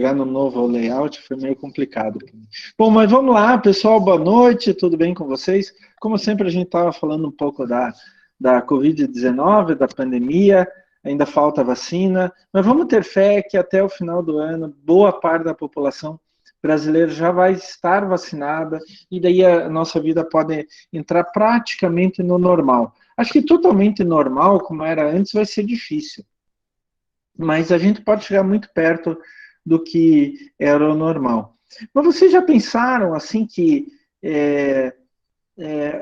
pegar no novo layout foi meio complicado. Bom, mas vamos lá, pessoal, boa noite, tudo bem com vocês? Como sempre, a gente estava falando um pouco da Covid-19, da pandemia, ainda falta vacina, mas vamos ter fé que até o final do ano, boa parte da população brasileira já vai estar vacinada, e daí a nossa vida pode entrar praticamente no normal. Acho que totalmente normal, como era antes, vai ser difícil. Mas a gente pode chegar muito perto do que era o normal. Mas vocês já pensaram, assim, que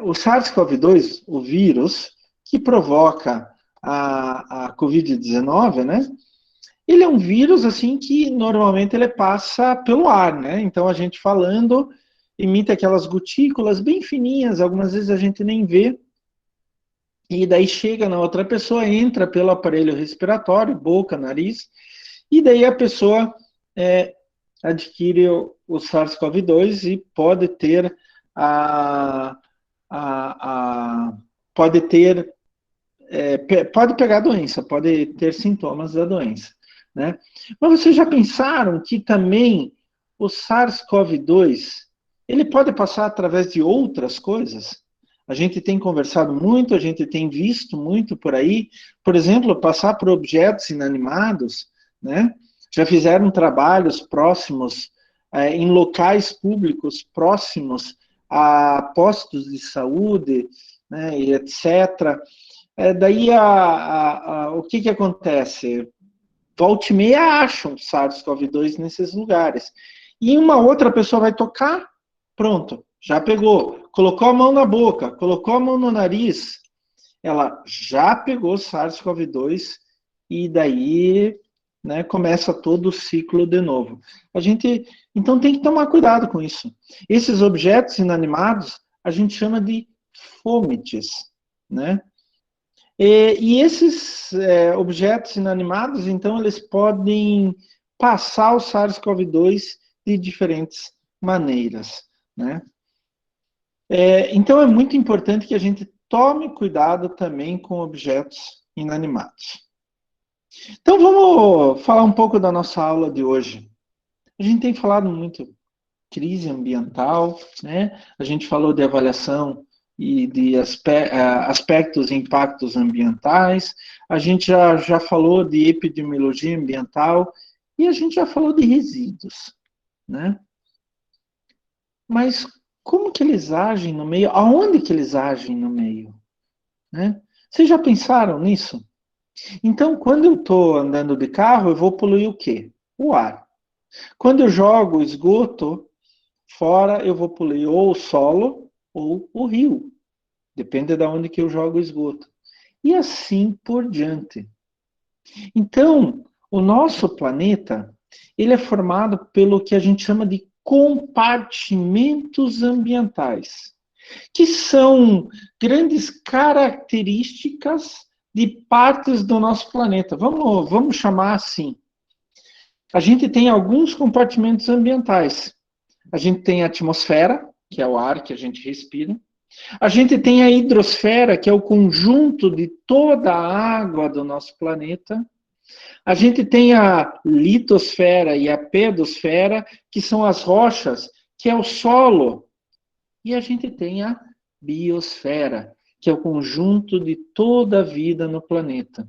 o SARS-CoV-2, o vírus, que provoca a Covid-19, né? Ele é um vírus, assim, que normalmente ele passa pelo ar, né? Então, a gente falando, emite aquelas gotículas bem fininhas, algumas vezes a gente nem vê, e daí chega na outra pessoa, entra pelo aparelho respiratório, boca, nariz, e daí a pessoa adquire o SARS-CoV-2 e pode ter a, pode ter pode pegar a doença, pode ter sintomas da doença, né? Mas vocês já pensaram que também o SARS-CoV-2 ele pode passar através de outras coisas? A gente tem conversado muito, a gente tem visto muito por aí, por exemplo, passar por objetos inanimados, né? Já fizeram trabalhos próximos, em locais públicos próximos a postos de saúde, né, e etc. Daí o que acontece? Volta e meia acham SARS-CoV-2 nesses lugares. E uma outra pessoa vai tocar, pronto, já pegou. Colocou a mão na boca, colocou a mão no nariz, ela já pegou SARS-CoV-2 e daí, né, começa todo o ciclo de novo. A gente, então, tem que tomar cuidado com isso. Esses objetos inanimados, a gente chama de fômites, né? E esses objetos inanimados, então, eles podem passar o SARS-CoV-2 de diferentes maneiras, né? Então, é muito importante que a gente tome cuidado também com objetos inanimados. Então, vamos falar um pouco da nossa aula de hoje. A gente tem falado muito crise ambiental, né? A gente falou de avaliação e de aspectos e impactos ambientais, a gente já falou de epidemiologia ambiental e a gente já falou de resíduos, né? Mas como que eles agem no meio? Aonde que eles agem no meio? Né? Vocês já pensaram nisso? Então, quando eu estou andando de carro, eu vou poluir o quê? O ar. Quando eu jogo esgoto fora, eu vou poluir ou o solo ou o rio. Depende de onde que eu jogo o esgoto. E assim por diante. Então, o nosso planeta, ele é formado pelo que a gente chama de compartimentos ambientais, que são grandes características de partes do nosso planeta. Vamos chamar assim. A gente tem alguns compartimentos ambientais. A gente tem a atmosfera, que é o ar que a gente respira. A gente tem a hidrosfera, que é o conjunto de toda a água do nosso planeta. A gente tem a litosfera e a pedosfera, que são as rochas, que é o solo. E a gente tem a biosfera, que é o conjunto de toda a vida no planeta.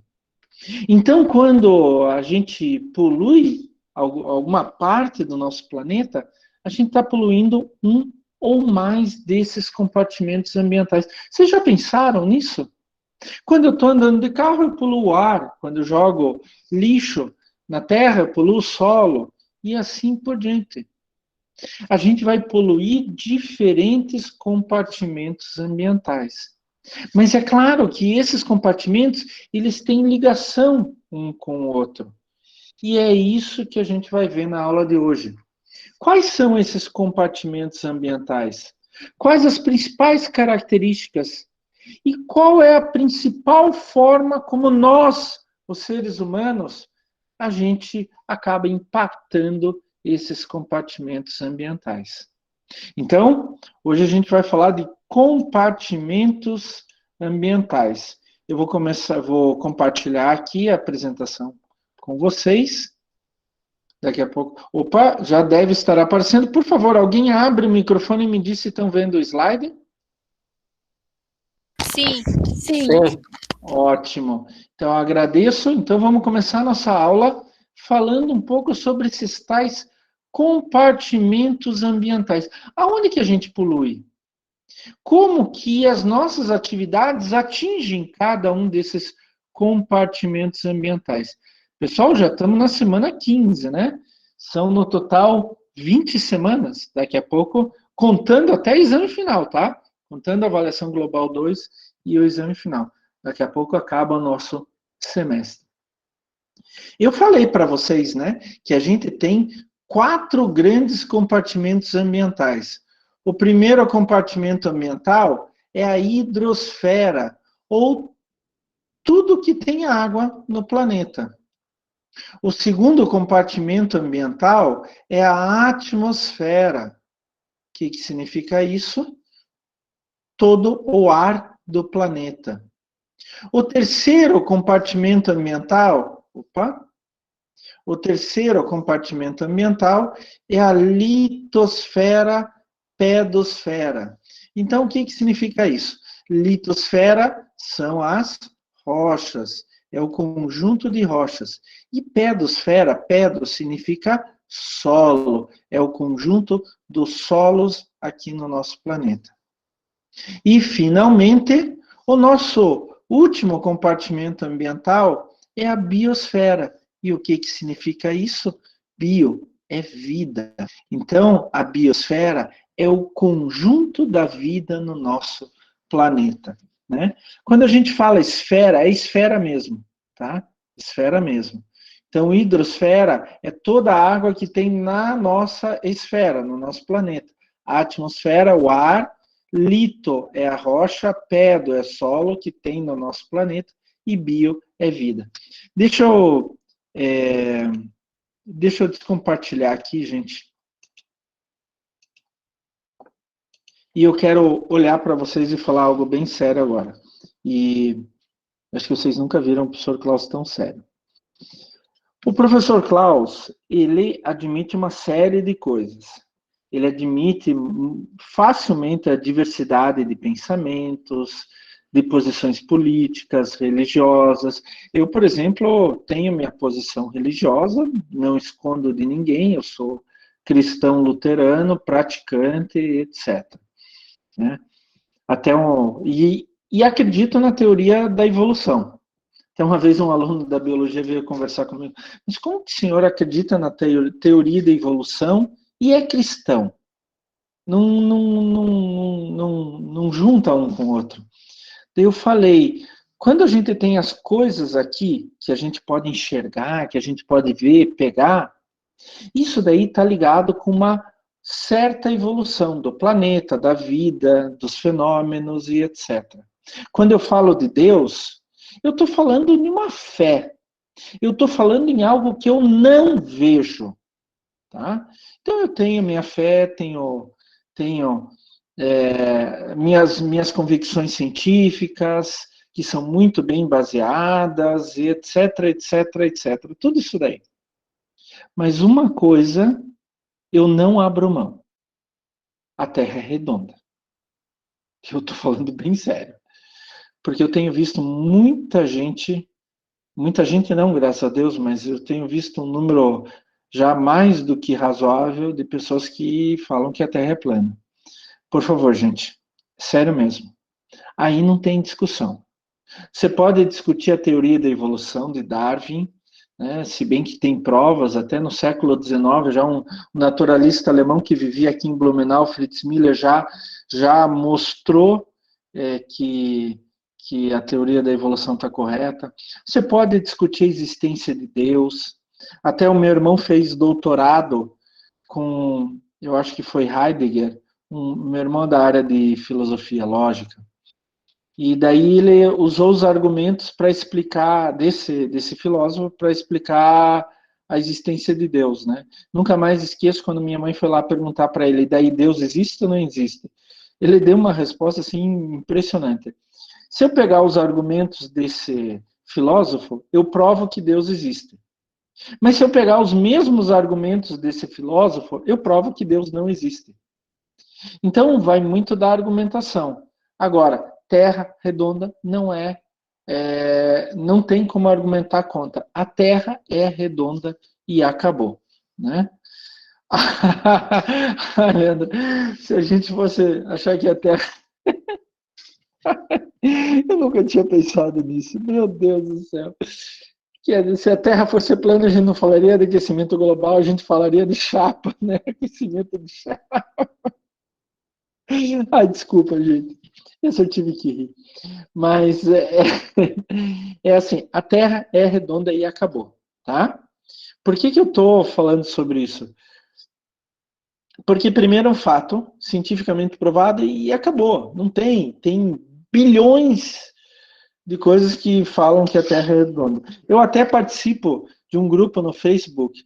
Então, quando a gente polui alguma parte do nosso planeta, a gente está poluindo um ou mais desses compartimentos ambientais. Vocês já pensaram nisso? Quando eu estou andando de carro, eu poluo o ar. Quando eu jogo lixo na terra, eu poluo o solo. E assim por diante. A gente vai poluir diferentes compartimentos ambientais. Mas é claro que esses compartimentos, eles têm ligação um com o outro. E é isso que a gente vai ver na aula de hoje. Quais são esses compartimentos ambientais? Quais as principais características? E qual é a principal forma como nós, os seres humanos, a gente acaba impactando esses compartimentos ambientais? Então, hoje a gente vai falar de compartimentos ambientais. Eu vou compartilhar aqui a apresentação com vocês. Daqui a pouco. Opa, já deve estar aparecendo. Por favor, alguém abre o microfone e me diz se estão vendo o slide. Sim. Sim. Ótimo. Então, agradeço. Então, vamos começar a nossa aula falando um pouco sobre esses tais compartimentos ambientais. Aonde que a gente polui? Como que as nossas atividades atingem cada um desses compartimentos ambientais? Pessoal, já estamos na semana 15, né? São no total 20 semanas, daqui a pouco, contando até exame final, tá? Contando a avaliação global 2 e o exame final. Daqui a pouco acaba o nosso semestre. Eu falei para vocês, né, que a gente tem 4 grandes compartimentos ambientais. O primeiro compartimento ambiental é a hidrosfera, ou tudo que tem água no planeta. O segundo compartimento ambiental é a atmosfera. O que significa isso? Todo o ar do planeta. O terceiro compartimento ambiental, o terceiro compartimento ambiental é a litosfera, pedosfera. Então, o que significa isso? Litosfera são as rochas, é o conjunto de rochas. E pedosfera, pedo significa solo, é o conjunto dos solos aqui no nosso planeta. E, finalmente, o nosso último compartimento ambiental é a biosfera. E o que significa isso? Bio é vida. Então, a biosfera é o conjunto da vida no nosso planeta, né? Quando a gente fala esfera, é esfera mesmo, tá? Esfera mesmo. Então, hidrosfera é toda a água que tem na nossa esfera, no nosso planeta. A atmosfera, o ar. Lito é a rocha, pedo é solo que tem no nosso planeta e bio é vida. Deixa eu descompartilhar aqui, gente. E eu quero olhar para vocês e falar algo bem sério agora. E acho que vocês nunca viram o professor Klaus tão sério. O professor Klaus, ele admite uma série de coisas. Ele admite facilmente a diversidade de pensamentos, de posições políticas, religiosas. Eu, por exemplo, tenho minha posição religiosa, não escondo de ninguém, eu sou cristão luterano, praticante, etc. Né? E acredito na teoria da evolução. Então, uma vez um aluno da biologia veio conversar comigo, mas como que o senhor acredita na teoria da evolução e é cristão? Não junta um com o outro. Daí eu falei, quando a gente tem as coisas aqui, que a gente pode enxergar, que a gente pode ver, pegar, isso daí está ligado com uma certa evolução do planeta, da vida, dos fenômenos e etc. Quando eu falo de Deus, eu estou falando de uma fé. Eu estou falando em algo que eu não vejo. Tá? Então eu tenho minha fé, tenho minhas convicções científicas, que são muito bem baseadas, e etc, etc, etc. Tudo isso daí. Mas uma coisa eu não abro mão. A Terra é redonda. Eu estou falando bem sério. Porque eu tenho visto muita gente não, graças a Deus, mas eu tenho visto um número já mais do que razoável de pessoas que falam que a Terra é plana. Por favor, gente, sério mesmo. Aí não tem discussão. Você pode discutir a teoria da evolução de Darwin, né, se bem que tem provas, até no século XIX, já um naturalista alemão que vivia aqui em Blumenau, Fritz Miller, já mostrou que a teoria da evolução está correta. Você pode discutir a existência de Deus. Até o meu irmão fez doutorado com, eu acho que foi Heidegger, meu irmão da área de filosofia lógica. E daí ele usou os argumentos para explicar, desse filósofo, para explicar a existência de Deus, né? Nunca mais esqueço quando minha mãe foi lá perguntar para ele, daí Deus existe ou não existe? Ele deu uma resposta, assim, impressionante. Se eu pegar os argumentos desse filósofo, eu provo que Deus existe. Mas se eu pegar os mesmos argumentos desse filósofo, eu provo que Deus não existe. Então, vai muito da argumentação. Agora, Terra redonda não tem como argumentar contra. A Terra é redonda e acabou, né? Leandro, se a gente fosse achar que a Terra... Eu nunca tinha pensado nisso. Meu Deus do céu. Se a Terra fosse plana, a gente não falaria de aquecimento global, a gente falaria de chapa, né? Aquecimento de chapa. Ai, desculpa, gente. Esse eu tive que rir. Mas é assim, a Terra é redonda e acabou, tá? Por que eu estou falando sobre isso? Porque primeiro é um fato cientificamente provado e acabou. Não tem bilhões de coisas que falam que a Terra é redonda. Eu até participo de um grupo no Facebook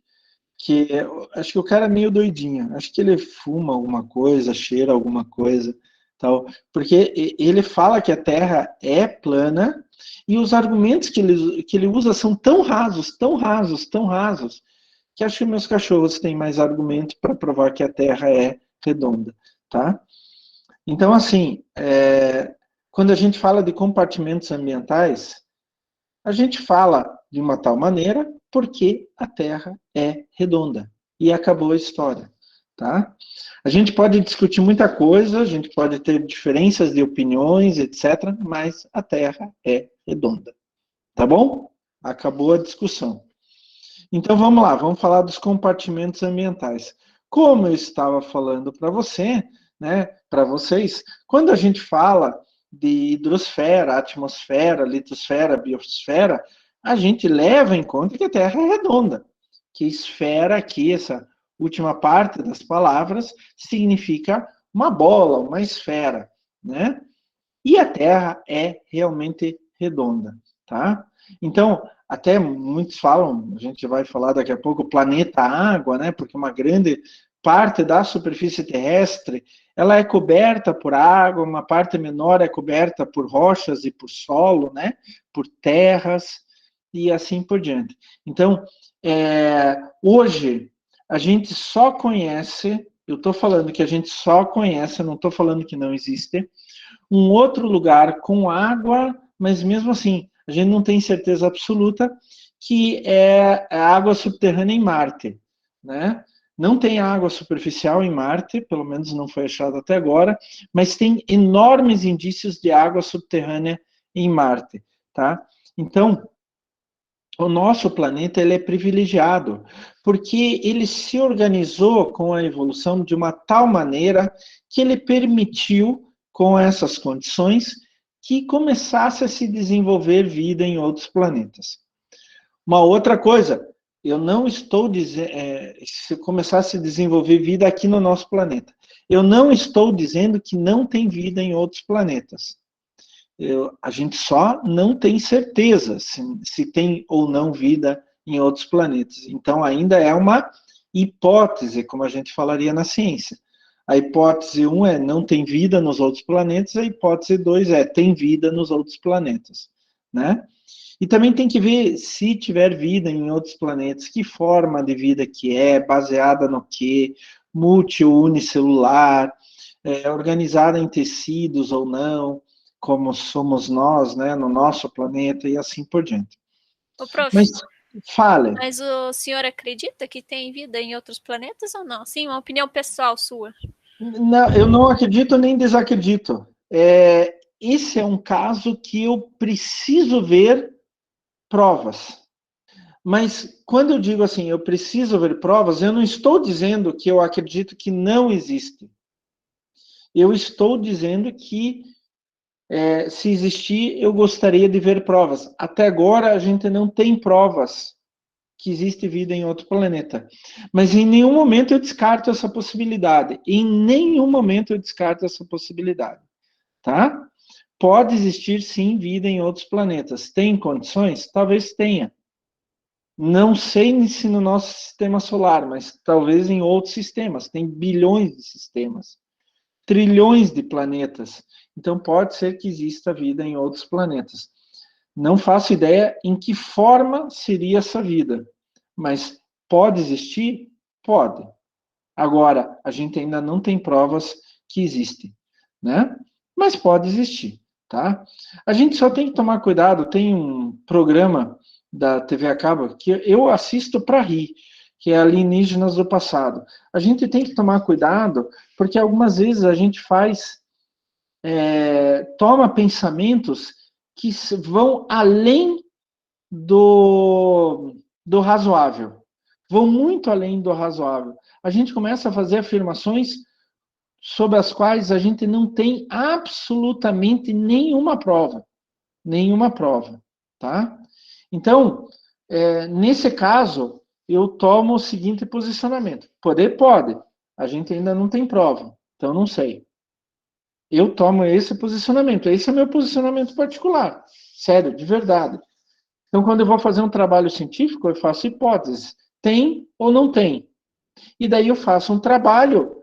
que acho que o cara é meio doidinho. Acho que ele fuma alguma coisa, cheira alguma coisa, tal. Porque ele fala que a Terra é plana e os argumentos que ele usa são tão rasos, tão rasos, tão rasos, que acho que meus cachorros têm mais argumento para provar que a Terra é redonda, tá? Então, assim, quando a gente fala de compartimentos ambientais, a gente fala de uma tal maneira porque a Terra é redonda. E acabou a história, tá? A gente pode discutir muita coisa, a gente pode ter diferenças de opiniões, etc., mas a Terra é redonda, tá bom? Acabou a discussão. Então vamos lá, vamos falar dos compartimentos ambientais. Como eu estava falando para você, né, para vocês, quando a gente fala de hidrosfera, atmosfera, litosfera, biosfera, a gente leva em conta que a Terra é redonda. Que esfera aqui, essa última parte das palavras, significa uma bola, uma esfera, né? E a Terra é realmente redonda, tá? Então, até muitos falam, a gente vai falar daqui a pouco, o planeta água, né? Porque uma grande parte da superfície terrestre, ela é coberta por água, uma parte menor é coberta por rochas e por solo, né? Por terras e assim por diante. Então, hoje, a gente só conhece, eu estou falando que a gente só conhece, eu não estou falando que não existe, um outro lugar com água, mas mesmo assim, a gente não tem certeza absoluta que é a água subterrânea em Marte, né? Não tem água superficial em Marte, pelo menos não foi achado até agora, mas tem enormes indícios de água subterrânea em Marte, tá? Então, o nosso planeta ele é privilegiado, porque ele se organizou com a evolução de uma tal maneira que ele permitiu, com essas condições, que começasse a se desenvolver vida em outros planetas. Uma outra coisa, eu não estou dizendo, se começasse a se desenvolver vida aqui no nosso planeta, eu não estou dizendo que não tem vida em outros planetas. A gente só não tem certeza se tem ou não vida em outros planetas. Então, ainda é uma hipótese, como a gente falaria na ciência. A hipótese 1 é não tem vida nos outros planetas, a hipótese 2 é tem vida nos outros planetas, né? E também tem que ver se tiver vida em outros planetas, que forma de vida que é, baseada no quê, multi ou unicelular, organizada em tecidos ou não, como somos nós, né, no nosso planeta e assim por diante. Ô, prof, Mas fale. mas o senhor acredita que tem vida em outros planetas ou não? Sim, uma opinião pessoal sua. Não, eu não acredito nem desacredito. Esse é um caso que eu preciso ver provas. Mas quando eu digo assim, eu preciso ver provas, eu não estou dizendo que eu acredito que não existe. Eu estou dizendo que se existir, eu gostaria de ver provas. Até agora, a gente não tem provas que existe vida em outro planeta. Mas em nenhum momento eu descarto essa possibilidade. Em nenhum momento eu descarto essa possibilidade. Tá? Pode existir, sim, vida em outros planetas. Tem condições? Talvez tenha. Não sei se no nosso sistema solar, mas talvez em outros sistemas. Tem bilhões de sistemas. Trilhões de planetas. Então, pode ser que exista vida em outros planetas. Não faço ideia em que forma seria essa vida, Mas pode existir? Pode. Agora, a gente ainda não tem provas que existem, né? Mas pode existir, tá? A gente só tem que tomar cuidado, tem um programa da TV a cabo que eu assisto para rir, que é Alienígenas do Passado. A gente tem que tomar cuidado, porque algumas vezes a gente toma pensamentos que vão além do razoável, vão muito além do razoável. A gente começa a fazer afirmações sobre as quais a gente não tem absolutamente nenhuma prova, tá? Então, nesse caso, eu tomo o seguinte posicionamento: poder pode, a gente ainda não tem prova, então não sei. Eu tomo esse posicionamento, esse é meu posicionamento particular, sério, de verdade. Então, quando eu vou fazer um trabalho científico, eu faço hipóteses, tem ou não tem. E daí eu faço um trabalho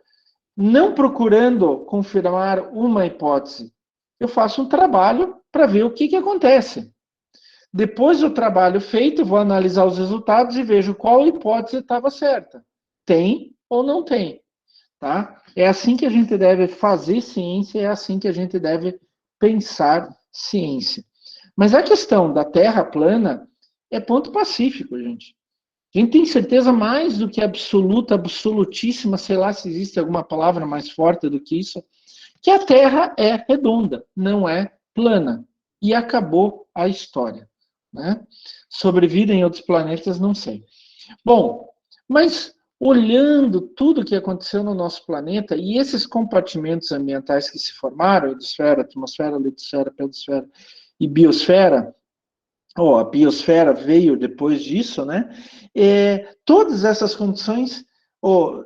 não procurando confirmar uma hipótese. Eu faço um trabalho para ver o que acontece. Depois do trabalho feito, vou analisar os resultados e vejo qual hipótese estava certa. Tem ou não tem. Tá? É assim que a gente deve fazer ciência, é assim que a gente deve pensar ciência. Mas a questão da Terra plana é ponto pacífico, gente. A gente tem certeza mais do que absoluta, absolutíssima, sei lá se existe alguma palavra mais forte do que isso, que a Terra é redonda, não é plana. E acabou a história. Né? Sobre vida em outros planetas, não sei. Bom, mas olhando tudo o que aconteceu no nosso planeta e esses compartimentos ambientais que se formaram, hidrosfera, atmosfera, litosfera, pedosfera e biosfera, a biosfera veio depois disso, né? Todas essas condições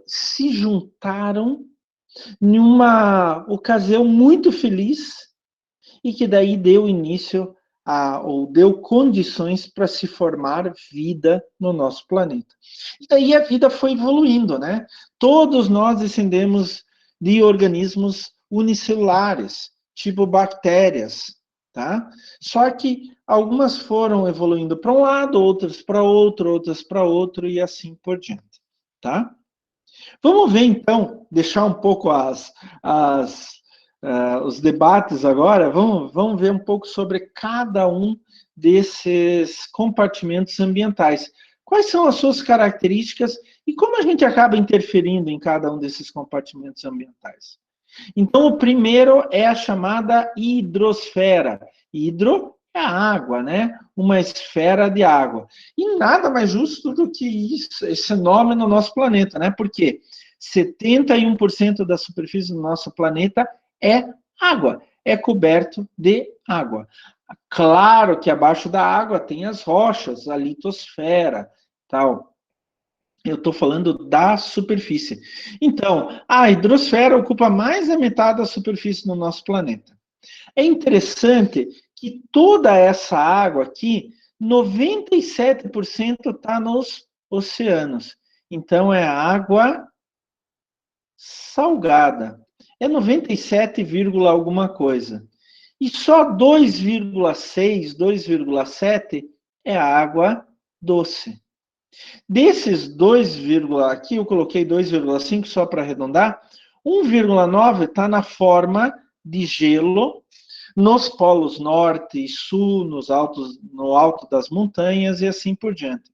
se juntaram em uma ocasião muito feliz e que daí deu início ou deu condições para se formar vida no nosso planeta. E daí a vida foi evoluindo, né? Todos nós descendemos de organismos unicelulares, tipo bactérias, tá? Só que algumas foram evoluindo para um lado, outras para outro, outras para outro e assim por diante, tá? Vamos ver então, deixar um pouco os debates agora, vamos ver um pouco sobre cada um desses compartimentos ambientais. Quais são as suas características e como a gente acaba interferindo em cada um desses compartimentos ambientais? Então, o primeiro é a chamada hidrosfera. Hidro é a água, né? Uma esfera de água. E nada mais justo do que isso, esse nome no nosso planeta, né? Porque 71% da superfície do nosso planeta é água, é coberto de água. Claro que abaixo da água tem as rochas, a litosfera, tal. Eu estou falando da superfície. Então, a hidrosfera ocupa mais da metade da superfície do nosso planeta. É interessante que toda essa água aqui, 97% está nos oceanos. Então, é água salgada. É 97, alguma coisa. E só 2,6, 2,7 é água doce. Desses 2, aqui eu coloquei 2,5 só para arredondar, 1,9 está na forma de gelo nos polos norte e sul, no alto das montanhas e assim por diante.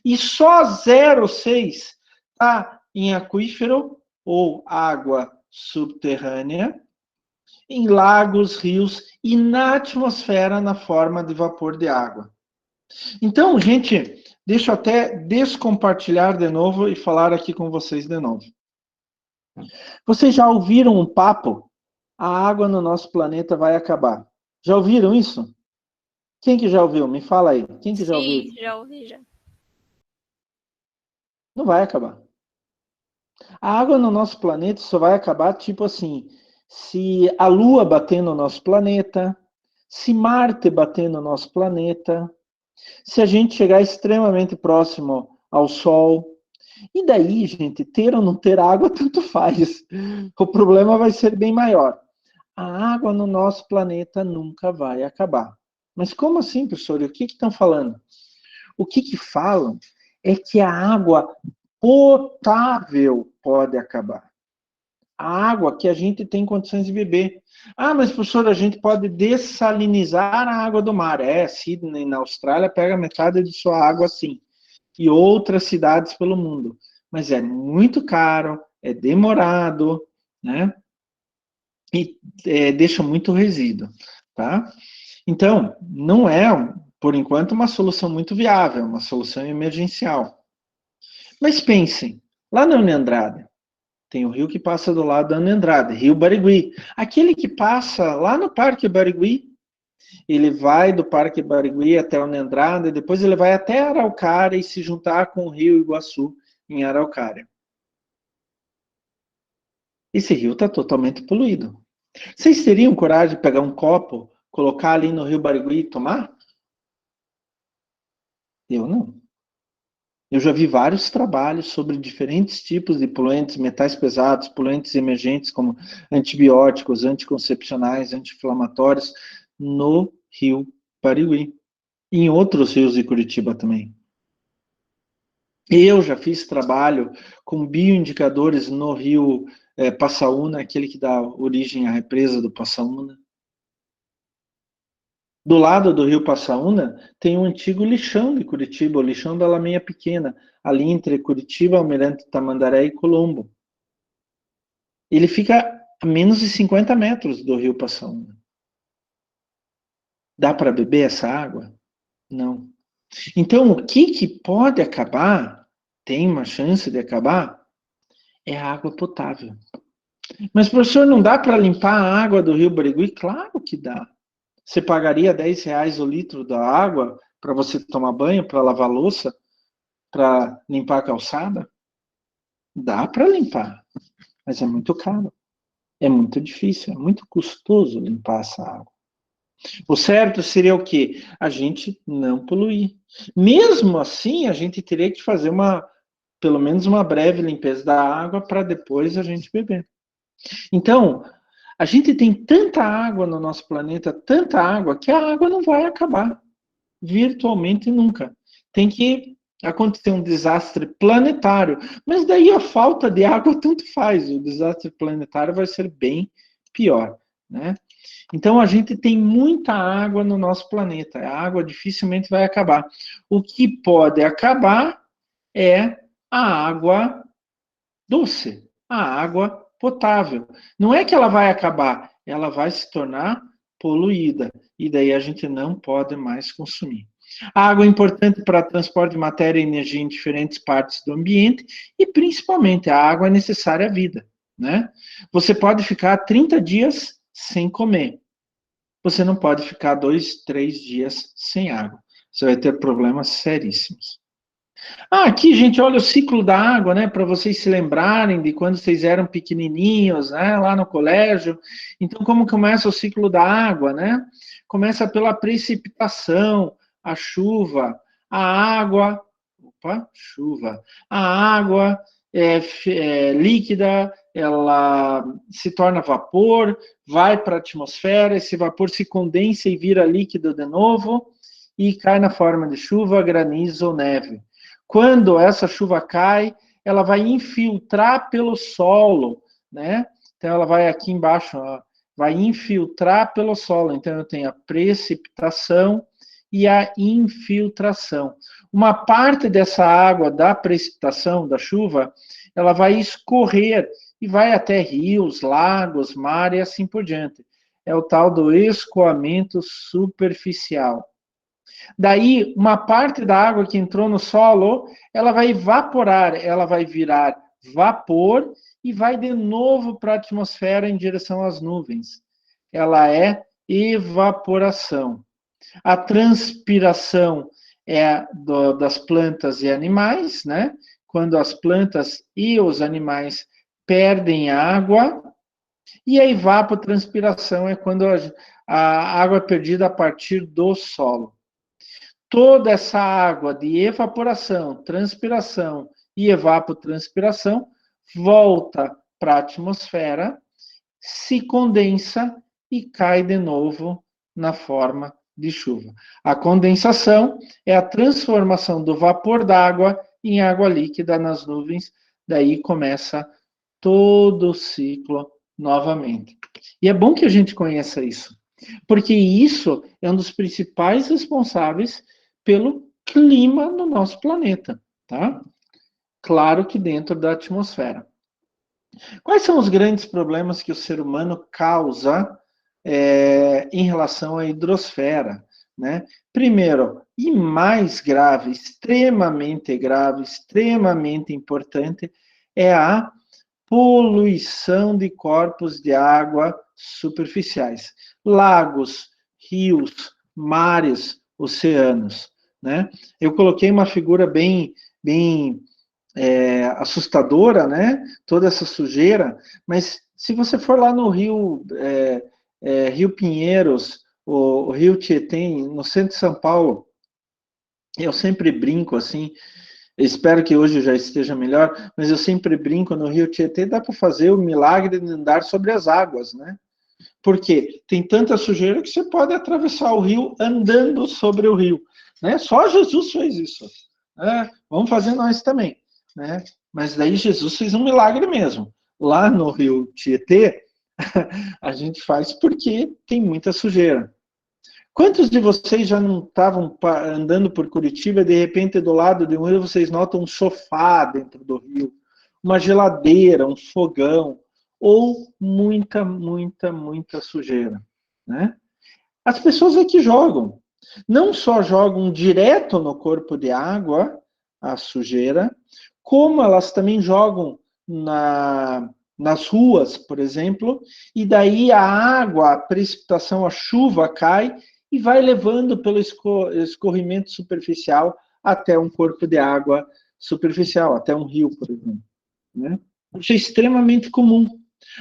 E só 0,6 está em aquífero ou água subterrânea, em lagos, rios e na atmosfera na forma de vapor de água. Então, gente, deixa eu até descompartilhar de novo e falar aqui com vocês de novo. Vocês já ouviram um papo? A água no nosso planeta vai acabar. Já ouviram isso? Quem que já ouviu? Me fala aí. Quem que já ouviu? Sim, já ouvi já. Não vai acabar. A água no nosso planeta só vai acabar, tipo assim, se a Lua bater no nosso planeta, se Marte bater no nosso planeta, se a gente chegar extremamente próximo ao Sol. E daí, gente, ter ou não ter água, tanto faz. O problema vai ser bem maior. A água no nosso planeta nunca vai acabar. Mas como assim, professor? E o que estão falando? O que falam é que a água potável pode acabar. A água que a gente tem condições de beber. Ah, mas professor, a gente pode dessalinizar a água do mar. Sydney, na Austrália, pega metade de sua água assim. E outras cidades pelo mundo. Mas é muito caro, é demorado, né? E deixa muito resíduo, tá? Então, não é, por enquanto, uma solução muito viável, uma solução emergencial. Mas pensem, lá na Ana Andrade, tem o rio que passa do lado da Ana Andrade, Rio Barigui. Aquele que passa lá no Parque Barigui, ele vai do Parque Barigui até a Ana Andrade, depois ele vai até Araucária e se juntar com o Rio Iguaçu em Araucária. Esse rio está totalmente poluído. Vocês teriam coragem de pegar um copo, colocar ali no Rio Barigui e tomar? Eu não. Eu já vi vários trabalhos sobre diferentes tipos de poluentes, metais pesados, poluentes emergentes, como antibióticos, anticoncepcionais, anti-inflamatórios, no Rio Barigui. E em outros rios de Curitiba também. Eu já fiz trabalho com bioindicadores no rio Passaúna, aquele que dá origem à represa do Passaúna. Do lado do rio Passaúna tem um antigo lixão de Curitiba, o lixão da Lameia Pequena, ali entre Curitiba, Almirante Tamandaré e Colombo. Ele fica a menos de 50 metros do rio Passaúna. Dá para beber essa água? Não. Então, o que pode acabar, tem uma chance de acabar, é a água potável. Mas, professor, não dá para limpar a água do rio Barigui? Claro que dá. Você pagaria R$10 o litro da água para você tomar banho, para lavar louça, para limpar a calçada? Dá para limpar, mas é muito caro. É muito difícil, é muito custoso limpar essa água. O certo seria o quê? A gente não poluir. Mesmo assim, a gente teria que fazer pelo menos uma breve limpeza da água para depois a gente beber. Então, a gente tem tanta água no nosso planeta, tanta água, que a água não vai acabar. Virtualmente nunca. Tem que acontecer um desastre planetário. Mas daí a falta de água tanto faz. O desastre planetário vai ser bem pior, né? Então a gente tem muita água no nosso planeta. A água dificilmente vai acabar. O que pode acabar é a água doce, a água potável. Não é que ela vai acabar, ela vai se tornar poluída. E daí a gente não pode mais consumir. A água é importante para transporte de matéria e energia em diferentes partes do ambiente e, principalmente, a água é necessária à vida, né? Você pode ficar 30 dias sem comer. Você não pode ficar 2, 3 dias sem água. Você vai ter problemas seríssimos. Aqui, gente, olha o ciclo da água, né? Para vocês se lembrarem de quando vocês eram pequenininhos, né? Lá no colégio. Então, como começa o ciclo da água, né? Começa pela precipitação, a chuva, a água. Opa, chuva. A água é líquida, ela se torna vapor, vai para a atmosfera, esse vapor se condensa e vira líquido de novo e cai na forma de chuva, granizo ou neve. Quando essa chuva cai, ela vai infiltrar pelo solo, né? Então ela vai aqui embaixo, ó, vai infiltrar pelo solo. Então eu tenho a precipitação e a infiltração. Uma parte dessa água da precipitação, da chuva, ela vai escorrer e vai até rios, lagos, mar e assim por diante. É o tal do escoamento superficial. Daí, uma parte da água que entrou no solo, ela vai evaporar, ela vai virar vapor e vai de novo para a atmosfera em direção às nuvens. Ela é evaporação. A transpiração é das plantas e animais, né? Quando as plantas e os animais perdem água. E a evapotranspiração é quando a água é perdida a partir do solo. Toda essa água de evaporação, transpiração e evapotranspiração volta para a atmosfera, se condensa e cai de novo na forma de chuva. A condensação é a transformação do vapor d'água em água líquida nas nuvens, daí começa todo o ciclo novamente. E é bom que a gente conheça isso, porque isso é um dos principais responsáveis pelo clima no nosso planeta, tá? Claro que dentro da atmosfera. Quais são os grandes problemas que o ser humano causa em relação à hidrosfera? Né? Primeiro, e mais grave, extremamente importante, é a poluição de corpos de água superficiais. Lagos, rios, mares, oceanos. Né? Eu coloquei uma figura bem assustadora, né? Toda essa sujeira, mas se você for lá no Rio, Rio Pinheiros, o Rio Tietê, no centro de São Paulo, eu sempre brinco assim, espero que hoje já esteja melhor, mas eu sempre brinco, no Rio Tietê dá para fazer o milagre de andar sobre as águas, né? Porque tem tanta sujeira que você pode atravessar o rio andando sobre o rio, né? Só Jesus fez isso. Né? Vamos fazer nós também, né? Mas daí Jesus fez um milagre mesmo. Lá no Rio Tietê, a gente faz porque tem muita sujeira. Quantos de vocês já não estavam andando por Curitiba e de repente do lado de um rio vocês notam um sofá dentro do rio, uma geladeira, um fogão, ou muita sujeira, né? As pessoas é que jogam. Não só jogam direto no corpo de água, a sujeira, como elas também jogam nas ruas, por exemplo, e daí a água, a precipitação, a chuva cai e vai levando pelo escorrimento superficial até um corpo de água superficial, até um rio, por exemplo. Né? Isso é extremamente comum.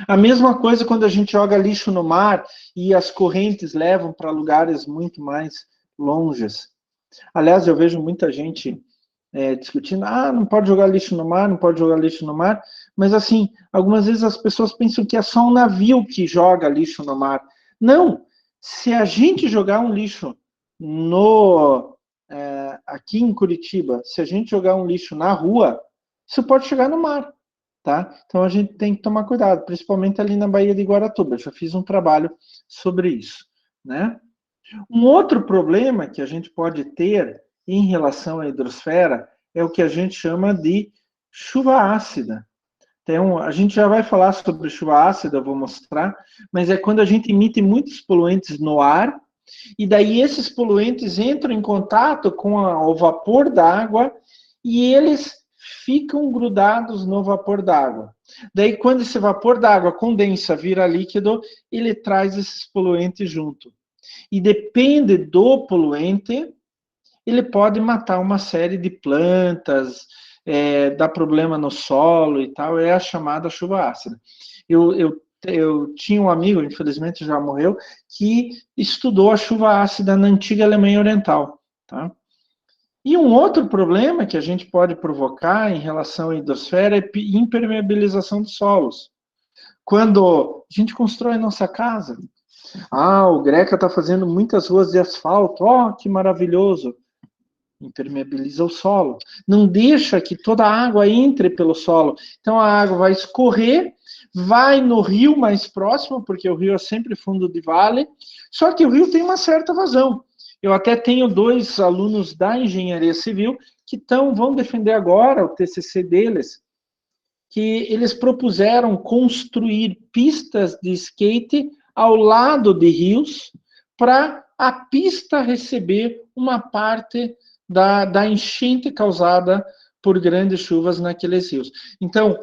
A mesma coisa quando a gente joga lixo no mar e as correntes levam para lugares muito mais longes. Aliás, eu vejo muita gente discutindo, não pode jogar lixo no mar, não pode jogar lixo no mar, mas assim, algumas vezes as pessoas pensam que é só um navio que joga lixo no mar. Não, se a gente jogar um lixo aqui em Curitiba, se a gente jogar um lixo na rua, isso pode chegar no mar. Tá? Então a gente tem que tomar cuidado, principalmente ali na Baía de Guaratuba. Eu já fiz um trabalho sobre isso, né? Um outro problema que a gente pode ter em relação à hidrosfera é o que a gente chama de chuva ácida. Então, a gente já vai falar sobre chuva ácida, eu vou mostrar, mas é quando a gente emite muitos poluentes no ar, e daí esses poluentes entram em contato com o vapor da água e eles ficam grudados no vapor d'água. Daí, quando esse vapor d'água condensa, vira líquido, ele traz esses poluentes junto. E depende do poluente, ele pode matar uma série de plantas, dar problema no solo e tal, é a chamada chuva ácida. Eu tinha um amigo, infelizmente já morreu, que estudou a chuva ácida na antiga Alemanha Oriental. Tá? E um outro problema que a gente pode provocar em relação à hidrosfera é impermeabilização dos solos. Quando a gente constrói nossa casa, o Greca está fazendo muitas ruas de asfalto, que maravilhoso. Impermeabiliza o solo. Não deixa que toda a água entre pelo solo. Então a água vai escorrer, vai no rio mais próximo, porque o rio é sempre fundo de vale, só que o rio tem uma certa vazão. Eu até tenho 2 alunos da engenharia civil que vão defender agora o TCC deles, que eles propuseram construir pistas de skate ao lado de rios para a pista receber uma parte da enchente causada por grandes chuvas naqueles rios. Então,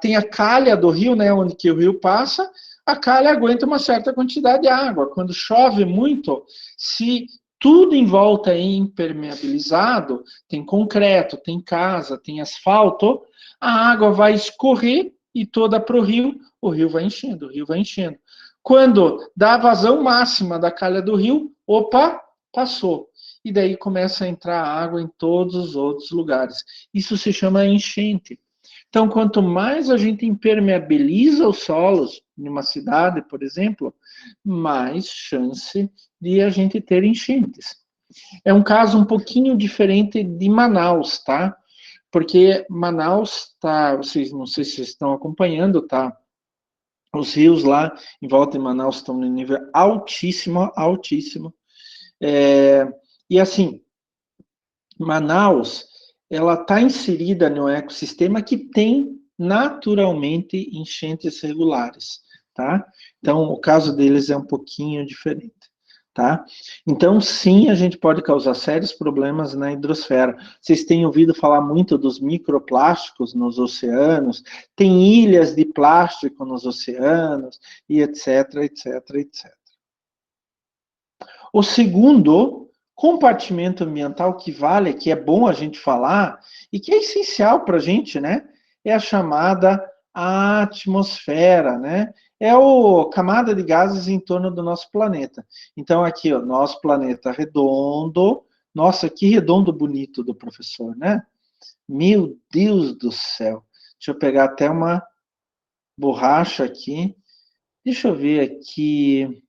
tem a calha do rio, né, onde que o rio passa, a calha aguenta uma certa quantidade de água. Quando chove muito, se tudo em volta é impermeabilizado, tem concreto, tem casa, tem asfalto, a água vai escorrer e toda para o rio vai enchendo, o rio vai enchendo. Quando dá a vazão máxima da calha do rio, passou. E daí começa a entrar água em todos os outros lugares. Isso se chama enchente. Então, quanto mais a gente impermeabiliza os solos em uma cidade, por exemplo, mais chance de a gente ter enchentes. É um caso um pouquinho diferente de Manaus, tá? Porque Manaus tá, vocês não sei se vocês estão acompanhando, tá? Os rios lá em volta de Manaus estão no nível altíssimo, altíssimo. E assim, Manaus, ela está inserida no ecossistema que tem naturalmente enchentes regulares, tá? Então, o caso deles é um pouquinho diferente, tá? Então, sim, a gente pode causar sérios problemas na hidrosfera. Vocês têm ouvido falar muito dos microplásticos nos oceanos, tem ilhas de plástico nos oceanos, e etc, etc, etc. O segundo compartimento ambiental que vale, que é bom a gente falar, e que é essencial para a gente, né? É a chamada atmosfera, né? É a camada de gases em torno do nosso planeta. Então, aqui, ó, nosso planeta redondo. Nossa, que redondo bonito do professor, né? Meu Deus do céu. Deixa eu pegar até uma borracha aqui. Deixa eu ver aqui.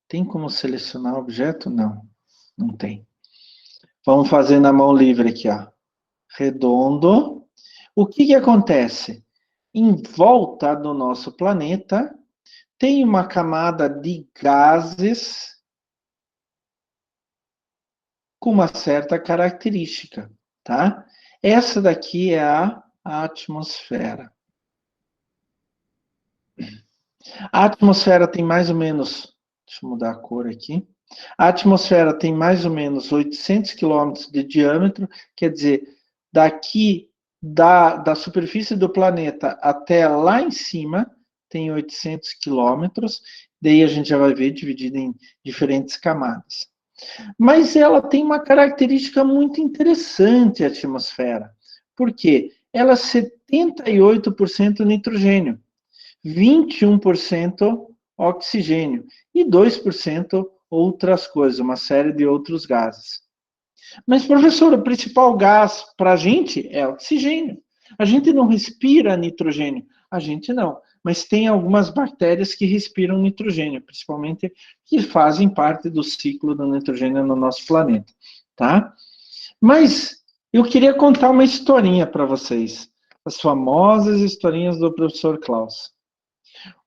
Tem como selecionar objeto? Não, não tem. Vamos fazer na mão livre aqui, ó. Redondo. O que acontece? Em volta do nosso planeta, tem uma camada de gases com uma certa característica, tá? Essa daqui é a atmosfera. A atmosfera tem mais ou menos, deixa eu mudar a cor aqui. A atmosfera tem mais ou menos 800 quilômetros de diâmetro, quer dizer, daqui da superfície do planeta até lá em cima tem 800 quilômetros, daí a gente já vai ver dividido em diferentes camadas. Mas ela tem uma característica muito interessante, a atmosfera. Por quê? Ela é 78% nitrogênio. 21% oxigênio e 2% outras coisas, uma série de outros gases. Mas, professor, o principal gás para a gente é oxigênio. A gente não respira nitrogênio. A gente não. Mas tem algumas bactérias que respiram nitrogênio, principalmente que fazem parte do ciclo do nitrogênio no nosso planeta. Tá? Mas eu queria contar uma historinha para vocês. As famosas historinhas do professor Klaus.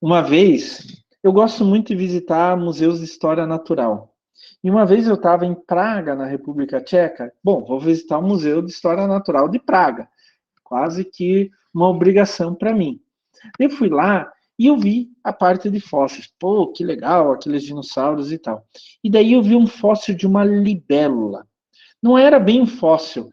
Uma vez, eu gosto muito de visitar museus de história natural. E uma vez eu estava em Praga, na República Tcheca. Bom, vou visitar o Museu de História Natural de Praga. Quase que uma obrigação para mim. Eu fui lá e eu vi a parte de fósseis. Pô, que legal, aqueles dinossauros e tal. E daí eu vi um fóssil de uma libélula. Não era bem um fóssil.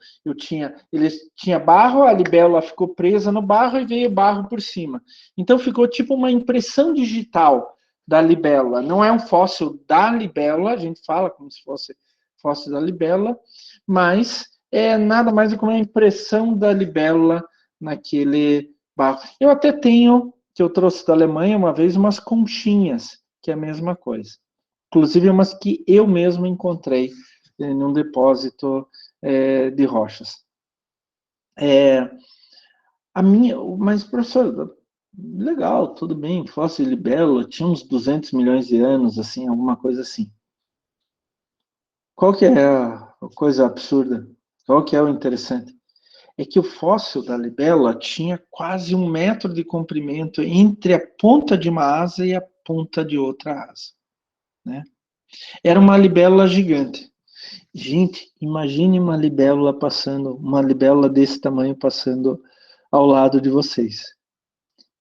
Ele tinha barro, a libélula ficou presa no barro e veio barro por cima. Então ficou tipo uma impressão digital da libélula. Não é um fóssil da libélula, a gente fala como se fosse fóssil da libélula, mas é nada mais do que uma impressão da libélula naquele barro. Eu até tenho, que eu trouxe da Alemanha uma vez, umas conchinhas, que é a mesma coisa. Inclusive umas que eu mesmo encontrei em um depósito de rochas. Mas, professor, legal, tudo bem, fóssil libélula, tinha uns 200 milhões de anos, assim, alguma coisa assim. Qual que é a coisa absurda? Qual que é o interessante? É que o fóssil da libélula tinha quase 1 metro de comprimento entre a ponta de uma asa e a ponta de outra asa, né? Era uma libélula gigante. Gente, imagine uma libélula desse tamanho passando ao lado de vocês.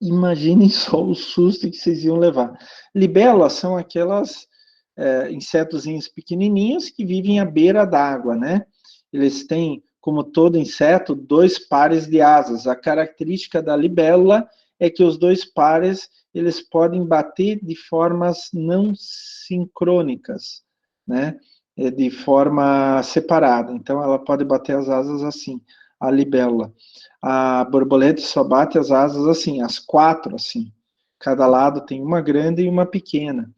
Imaginem só o susto que vocês iam levar. Libélulas são aquelas insetozinhos pequenininhos que vivem à beira d'água, né? Eles têm, como todo inseto, 2 pares de asas. A característica da libélula é que os 2 pares eles podem bater de formas não sincrônicas, né? De forma separada. Então, ela pode bater as asas assim, a libélula. A borboleta só bate as asas assim, as 4 assim. Cada lado tem uma grande e uma pequena.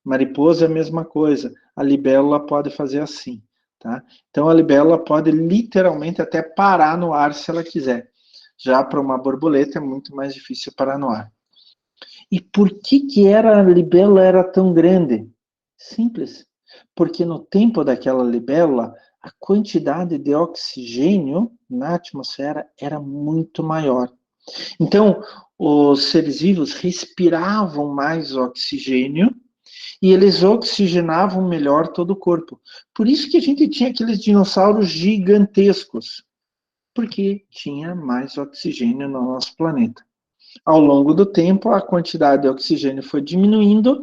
Mariposa é a mesma coisa. A libélula pode fazer assim, tá? Então, a libélula pode literalmente até parar no ar se ela quiser. Já para uma borboleta é muito mais difícil parar no ar. E por que a libélula era tão grande? Simples. Porque no tempo daquela libélula, a quantidade de oxigênio na atmosfera era muito maior. Então, os seres vivos respiravam mais oxigênio e eles oxigenavam melhor todo o corpo. Por isso que a gente tinha aqueles dinossauros gigantescos, porque tinha mais oxigênio no nosso planeta. Ao longo do tempo, a quantidade de oxigênio foi diminuindo,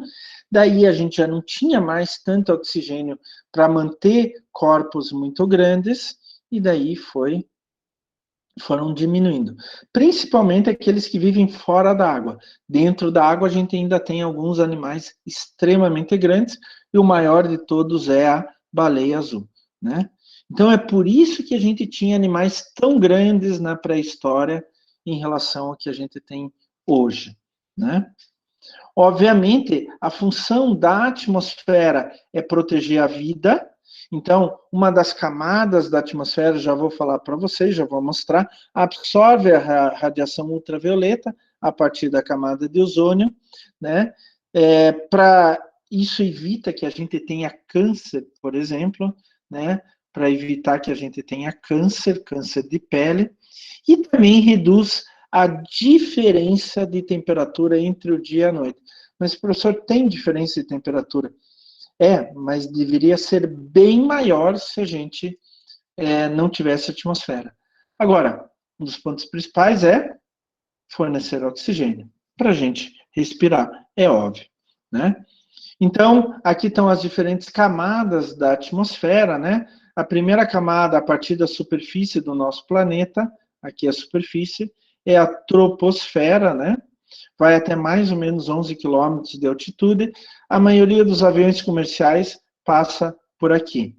daí a gente já não tinha mais tanto oxigênio para manter corpos muito grandes, e daí foram diminuindo. Principalmente aqueles que vivem fora da água. Dentro da água, a gente ainda tem alguns animais extremamente grandes, e o maior de todos é a baleia azul, né? Então, é por isso que a gente tinha animais tão grandes na pré-história em relação ao que a gente tem hoje, né? Obviamente, a função da atmosfera é proteger a vida. Então, uma das camadas da atmosfera, já vou falar para vocês, já vou mostrar, absorve a radiação ultravioleta a partir da camada de ozônio, né? Para isso evita que a gente tenha câncer, por exemplo, né? Para evitar que a gente tenha câncer de pele, e também reduz a diferença de temperatura entre o dia e a noite. Mas, professor, tem diferença de temperatura? Mas deveria ser bem maior se a gente não tivesse atmosfera. Agora, um dos pontos principais é fornecer oxigênio para a gente respirar, é óbvio, né? Então, aqui estão as diferentes camadas da atmosfera, né? A primeira camada, a partir da superfície do nosso planeta, aqui a superfície, é a troposfera, né? Vai até mais ou menos 11 quilômetros de altitude. A maioria dos aviões comerciais passa por aqui.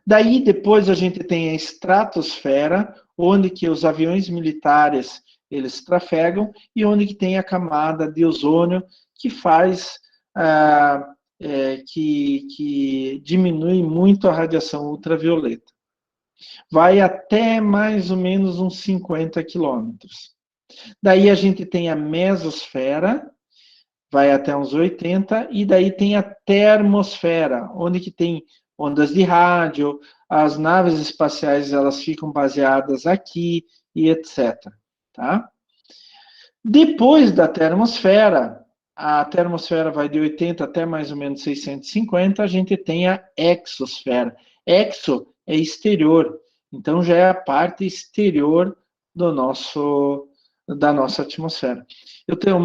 Daí, depois, a gente tem a estratosfera, onde que os aviões militares, eles trafegam, e onde que tem a camada de ozônio, que faz, que diminui muito a radiação ultravioleta. Vai até mais ou menos uns 50 quilômetros. Daí a gente tem a mesosfera, vai até uns 80, e daí tem a termosfera, onde que tem ondas de rádio, as naves espaciais elas ficam baseadas aqui e etc. Tá? Depois da termosfera, a termosfera vai de 80 até mais ou menos 650, a gente tem a exosfera. Exo é exterior, então já é a parte exterior do da nossa atmosfera. Eu tenho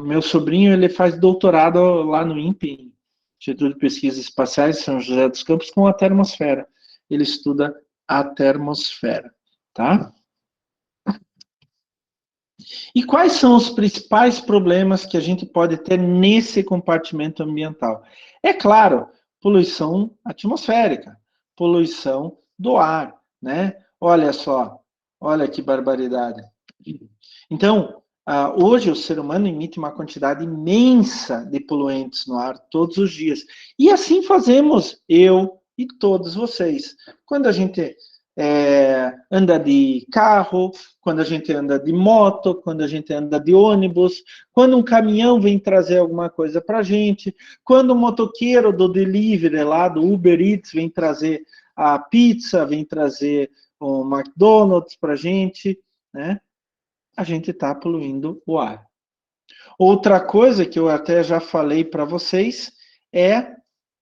meu sobrinho, ele faz doutorado lá no INPE, Instituto de Pesquisas Espaciais de São José dos Campos, com a termosfera. Ele estuda a termosfera, tá? E quais são os principais problemas que a gente pode ter nesse compartimento ambiental? É claro, poluição atmosférica, poluição do ar, né? Olha só, olha que barbaridade. Então, hoje o ser humano emite uma quantidade imensa de poluentes no ar todos os dias. E assim fazemos eu e todos vocês. Quando a gente anda de carro, quando a gente anda de moto, quando a gente anda de ônibus, quando um caminhão vem trazer alguma coisa para a gente, quando o motoqueiro do delivery lá, do Uber Eats, vem trazer a pizza, vem trazer o McDonald's para a gente, né? A gente está poluindo o ar. Outra coisa que eu até já falei para vocês é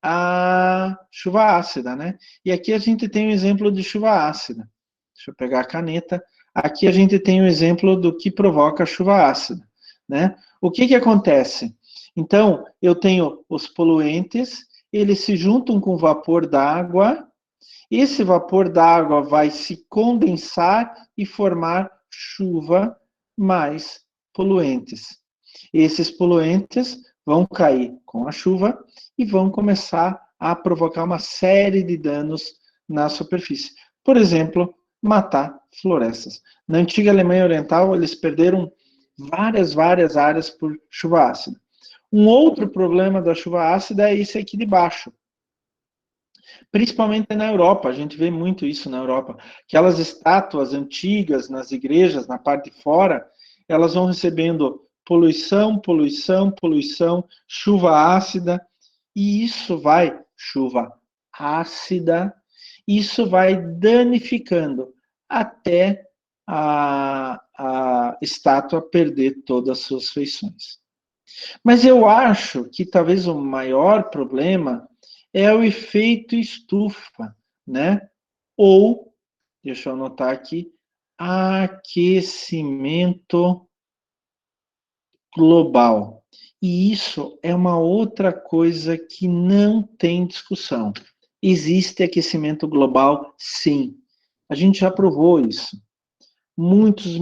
a chuva ácida, né? E aqui a gente tem um exemplo de chuva ácida. Deixa eu pegar a caneta. Aqui a gente tem um exemplo do que provoca a chuva ácida, né? O que acontece? Então, eu tenho os poluentes, eles se juntam com o vapor d'água, esse vapor d'água vai se condensar e formar chuva mais poluentes. Esses poluentes vão cair com a chuva e vão começar a provocar uma série de danos na superfície. Por exemplo, matar florestas. Na antiga Alemanha Oriental, eles perderam várias áreas por chuva ácida. Um outro problema da chuva ácida é esse aqui de baixo. Principalmente na Europa, a gente vê muito isso na Europa. Aquelas estátuas antigas nas igrejas, na parte de fora, elas vão recebendo poluição, chuva ácida, e isso vai, chuva ácida, isso vai danificando até a estátua perder todas as suas feições. Mas eu acho que talvez o maior problema é o efeito estufa, né? Ou, deixa eu anotar aqui, aquecimento global. E isso é uma outra coisa que não tem discussão. Existe aquecimento global, sim. A gente já provou isso. Muitos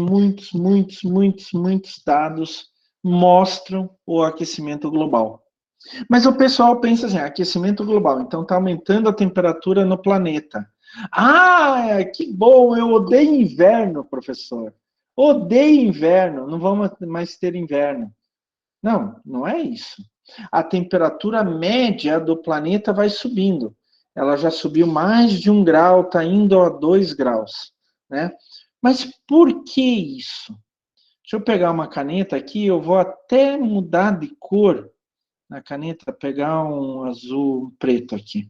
dados mostram o aquecimento global. Mas o pessoal pensa assim, aquecimento global, então está aumentando a temperatura no planeta. Ah, que bom, eu odeio inverno, professor. Odeio inverno, não vamos mais ter inverno. Não, não é isso. A temperatura média do planeta vai subindo. Ela já subiu mais de 1 grau, está indo a 2 graus, né? Mas por que isso? Deixa eu pegar uma caneta aqui, eu vou até mudar de cor na caneta, pegar um azul, um preto aqui.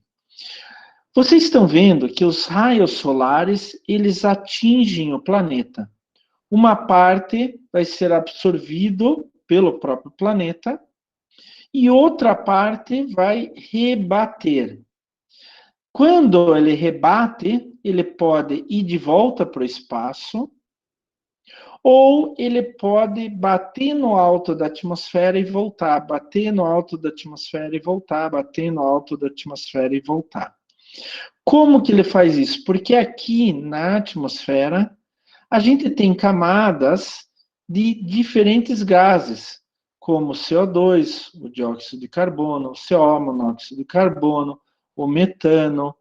Vocês estão vendo que os raios solares, eles atingem o planeta. Uma parte vai ser absorvido pelo próprio planeta e outra parte vai rebater. Quando ele rebate, ele pode ir de volta para o espaço, ou ele pode bater no alto da atmosfera e voltar, bater no alto da atmosfera e voltar, bater no alto da atmosfera e voltar. Como que ele faz isso? Porque aqui na atmosfera a gente tem camadas de diferentes gases, como o CO2, o dióxido de carbono, o CO, monóxido de carbono, o metano,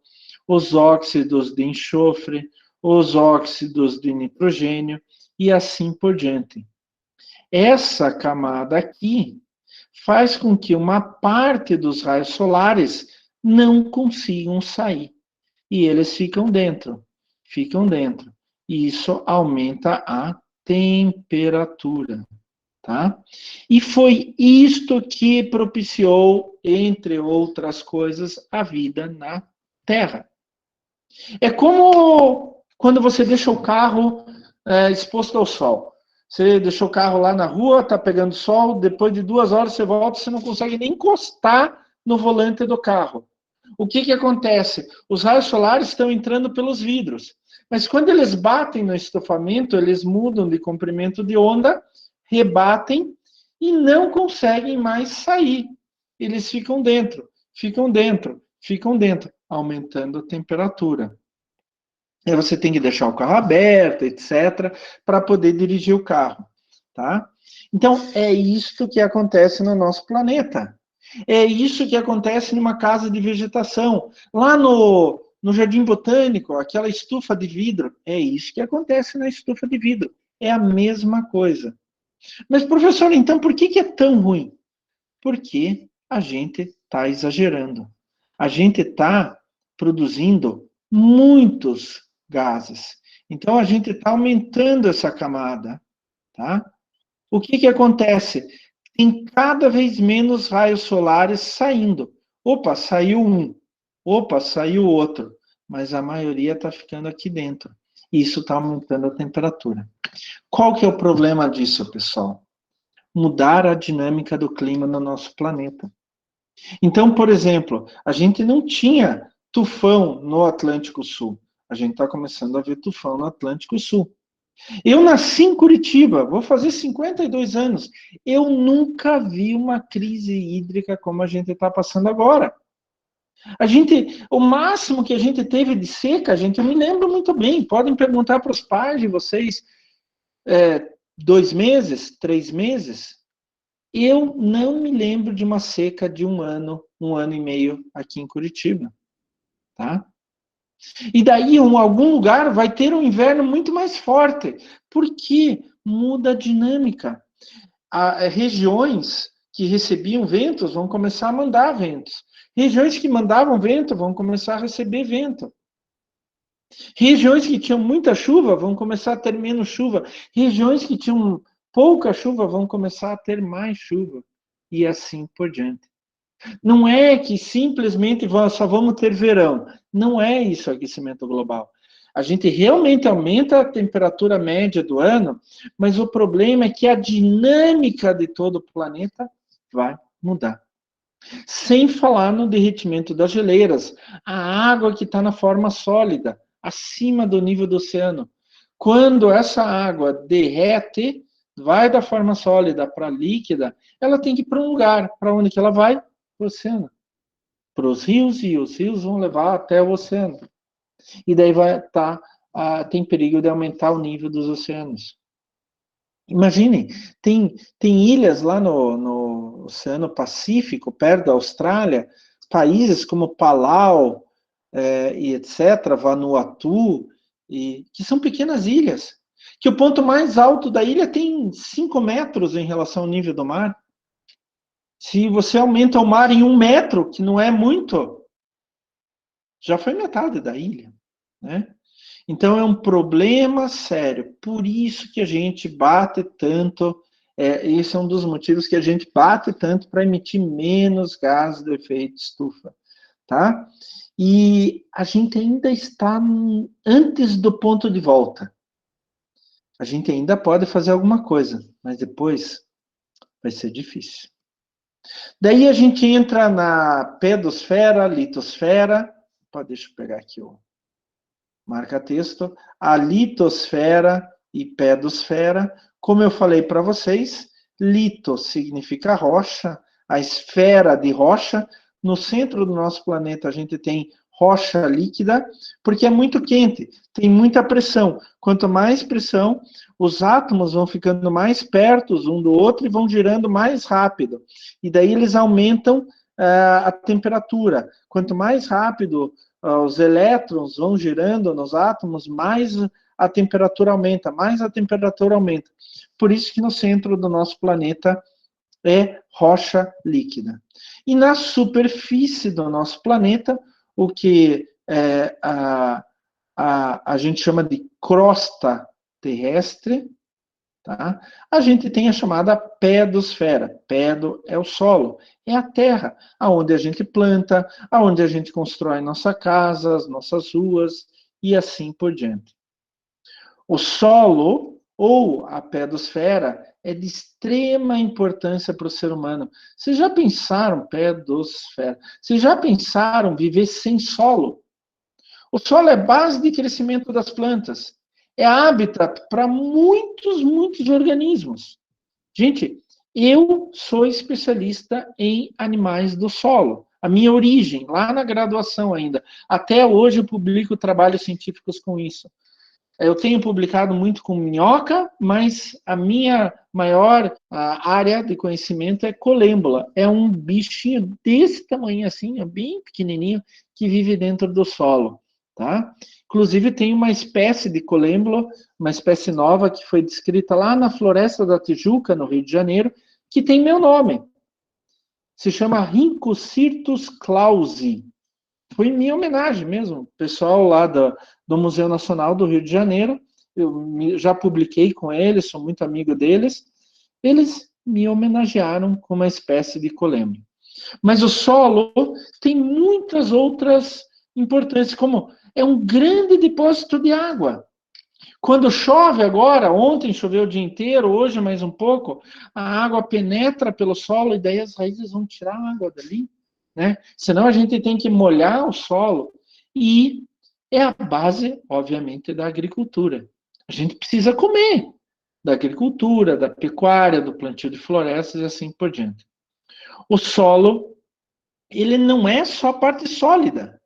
os óxidos de enxofre, os óxidos de nitrogênio e assim por diante. Essa camada aqui faz com que uma parte dos raios solares não consigam sair. E eles ficam dentro. E isso aumenta a temperatura, tá? E foi isto que propiciou, entre outras coisas, a vida na Terra. É como quando você deixa o carro exposto ao sol. Você deixou o carro lá na rua, está pegando sol, depois de 2 horas você volta, você não consegue nem encostar no volante do carro. O que acontece? Os raios solares estão entrando pelos vidros. Mas quando eles batem no estofamento, eles mudam de comprimento de onda, rebatem e não conseguem mais sair. Eles ficam dentro, aumentando a temperatura. Aí você tem que deixar o carro aberto, etc., para poder dirigir o carro, tá? Então, é isto que acontece no nosso planeta. É isso que acontece numa casa de vegetação. Lá no Jardim Botânico, aquela estufa de vidro, é isso que acontece na estufa de vidro. É a mesma coisa. Mas, professor, então por que é tão ruim? Porque a gente está exagerando. A gente está produzindo muitos gases. Então, a gente está aumentando essa camada, tá? O que acontece? Tem cada vez menos raios solares saindo. Opa, saiu um. Opa, saiu outro. Mas a maioria está ficando aqui dentro. E isso está aumentando a temperatura. Qual que é o problema disso, pessoal? Mudar a dinâmica do clima no nosso planeta. Então, por exemplo, a gente não tinha tufão no Atlântico Sul. A gente está começando a ver tufão no Atlântico Sul. Eu nasci em Curitiba, vou fazer 52 anos. Eu nunca vi uma crise hídrica como a gente está passando agora. O máximo que a gente teve de seca, eu me lembro muito bem. Podem perguntar para os pais de vocês, 2 meses, 3 meses. Eu não me lembro de uma seca de 1 ano e meio aqui em Curitiba, tá? E daí, em algum lugar, vai ter um inverno muito mais forte, porque muda a dinâmica. Regiões que recebiam ventos vão começar a mandar ventos. Regiões que mandavam vento vão começar a receber vento. Regiões que tinham muita chuva vão começar a ter menos chuva. Regiões que tinham pouca chuva vão começar a ter mais chuva. E assim por diante. Não é que simplesmente só vamos ter verão. Não é isso aquecimento global. A gente realmente aumenta a temperatura média do ano, mas o problema é que a dinâmica de todo o planeta vai mudar. Sem falar no derretimento das geleiras, a água que está na forma sólida, acima do nível do oceano. Quando essa água derrete, vai da forma sólida para líquida, ela tem que ir para um lugar. Para onde que ela vai? Para o oceano. Para os rios, e os rios vão levar até o oceano. E daí tem perigo de aumentar o nível dos oceanos. Imaginem, tem ilhas lá no Oceano Pacífico, perto da Austrália, países como Palau e etc., Vanuatu, que são pequenas ilhas, que o ponto mais alto da ilha tem 5 metros em relação ao nível do mar. Se você aumenta o mar em 1 metro, que não é muito, já foi metade da ilha, né? Então é um problema sério. Por isso que a gente bate tanto. Esse é um dos motivos que a gente bate tanto para emitir menos gases de efeito estufa, tá? E a gente ainda está antes do ponto de volta. A gente ainda pode fazer alguma coisa, mas depois vai ser difícil. Daí a gente entra na pedosfera, litosfera. Deixa eu pegar aqui o marca-texto, a litosfera e pedosfera. Como eu falei para vocês, lito significa rocha, a esfera de rocha. No centro do nosso planeta a gente tem rocha líquida, porque é muito quente, tem muita pressão. Quanto mais pressão, os átomos vão ficando mais perto um do outro e vão girando mais rápido. E daí eles aumentam a temperatura. Quanto mais rápido os elétrons vão girando nos átomos, mais a temperatura aumenta, mais a temperatura aumenta. Por isso que no centro do nosso planeta é rocha líquida. E na superfície do nosso planeta, o que a gente chama de crosta terrestre, tá? A gente tem a chamada pedosfera. Pedo é o solo, é a terra, aonde a gente planta, aonde a gente constrói nossa casa, as nossas ruas e assim por diante. O solo, ou a pedosfera, é de extrema importância para o ser humano. Vocês já pensaram, pedosfera, vocês já pensaram viver sem solo? O solo é base de crescimento das plantas. É habitat para muitos, muitos organismos. Gente, eu sou especialista em animais do solo. A minha origem, lá na graduação ainda. Até hoje eu publico trabalhos científicos com isso. Eu tenho publicado muito com minhoca, mas a minha maior área de conhecimento é colêmbula. É um bichinho desse tamanho assim, bem pequenininho, que vive dentro do solo. Tá? Inclusive tem uma espécie de colêmbula, uma espécie nova que foi descrita lá na Floresta da Tijuca, no Rio de Janeiro, que tem meu nome. Se chama Rhinocyrtus clausi. Foi em minha homenagem mesmo. O pessoal lá do Museu Nacional do Rio de Janeiro, eu já publiquei com eles, sou muito amigo deles, eles me homenagearam com uma espécie de colêmbula. Mas o solo tem muitas outras importâncias, como é um grande depósito de água. Quando chove agora, ontem choveu o dia inteiro, hoje mais um pouco, a água penetra pelo solo e daí as raízes vão tirar a água dali, né? Senão a gente tem que molhar o solo e é a base, obviamente, da agricultura. A gente precisa comer da agricultura, da pecuária, do plantio de florestas e assim por diante. O solo, ele não é só a parte sólida.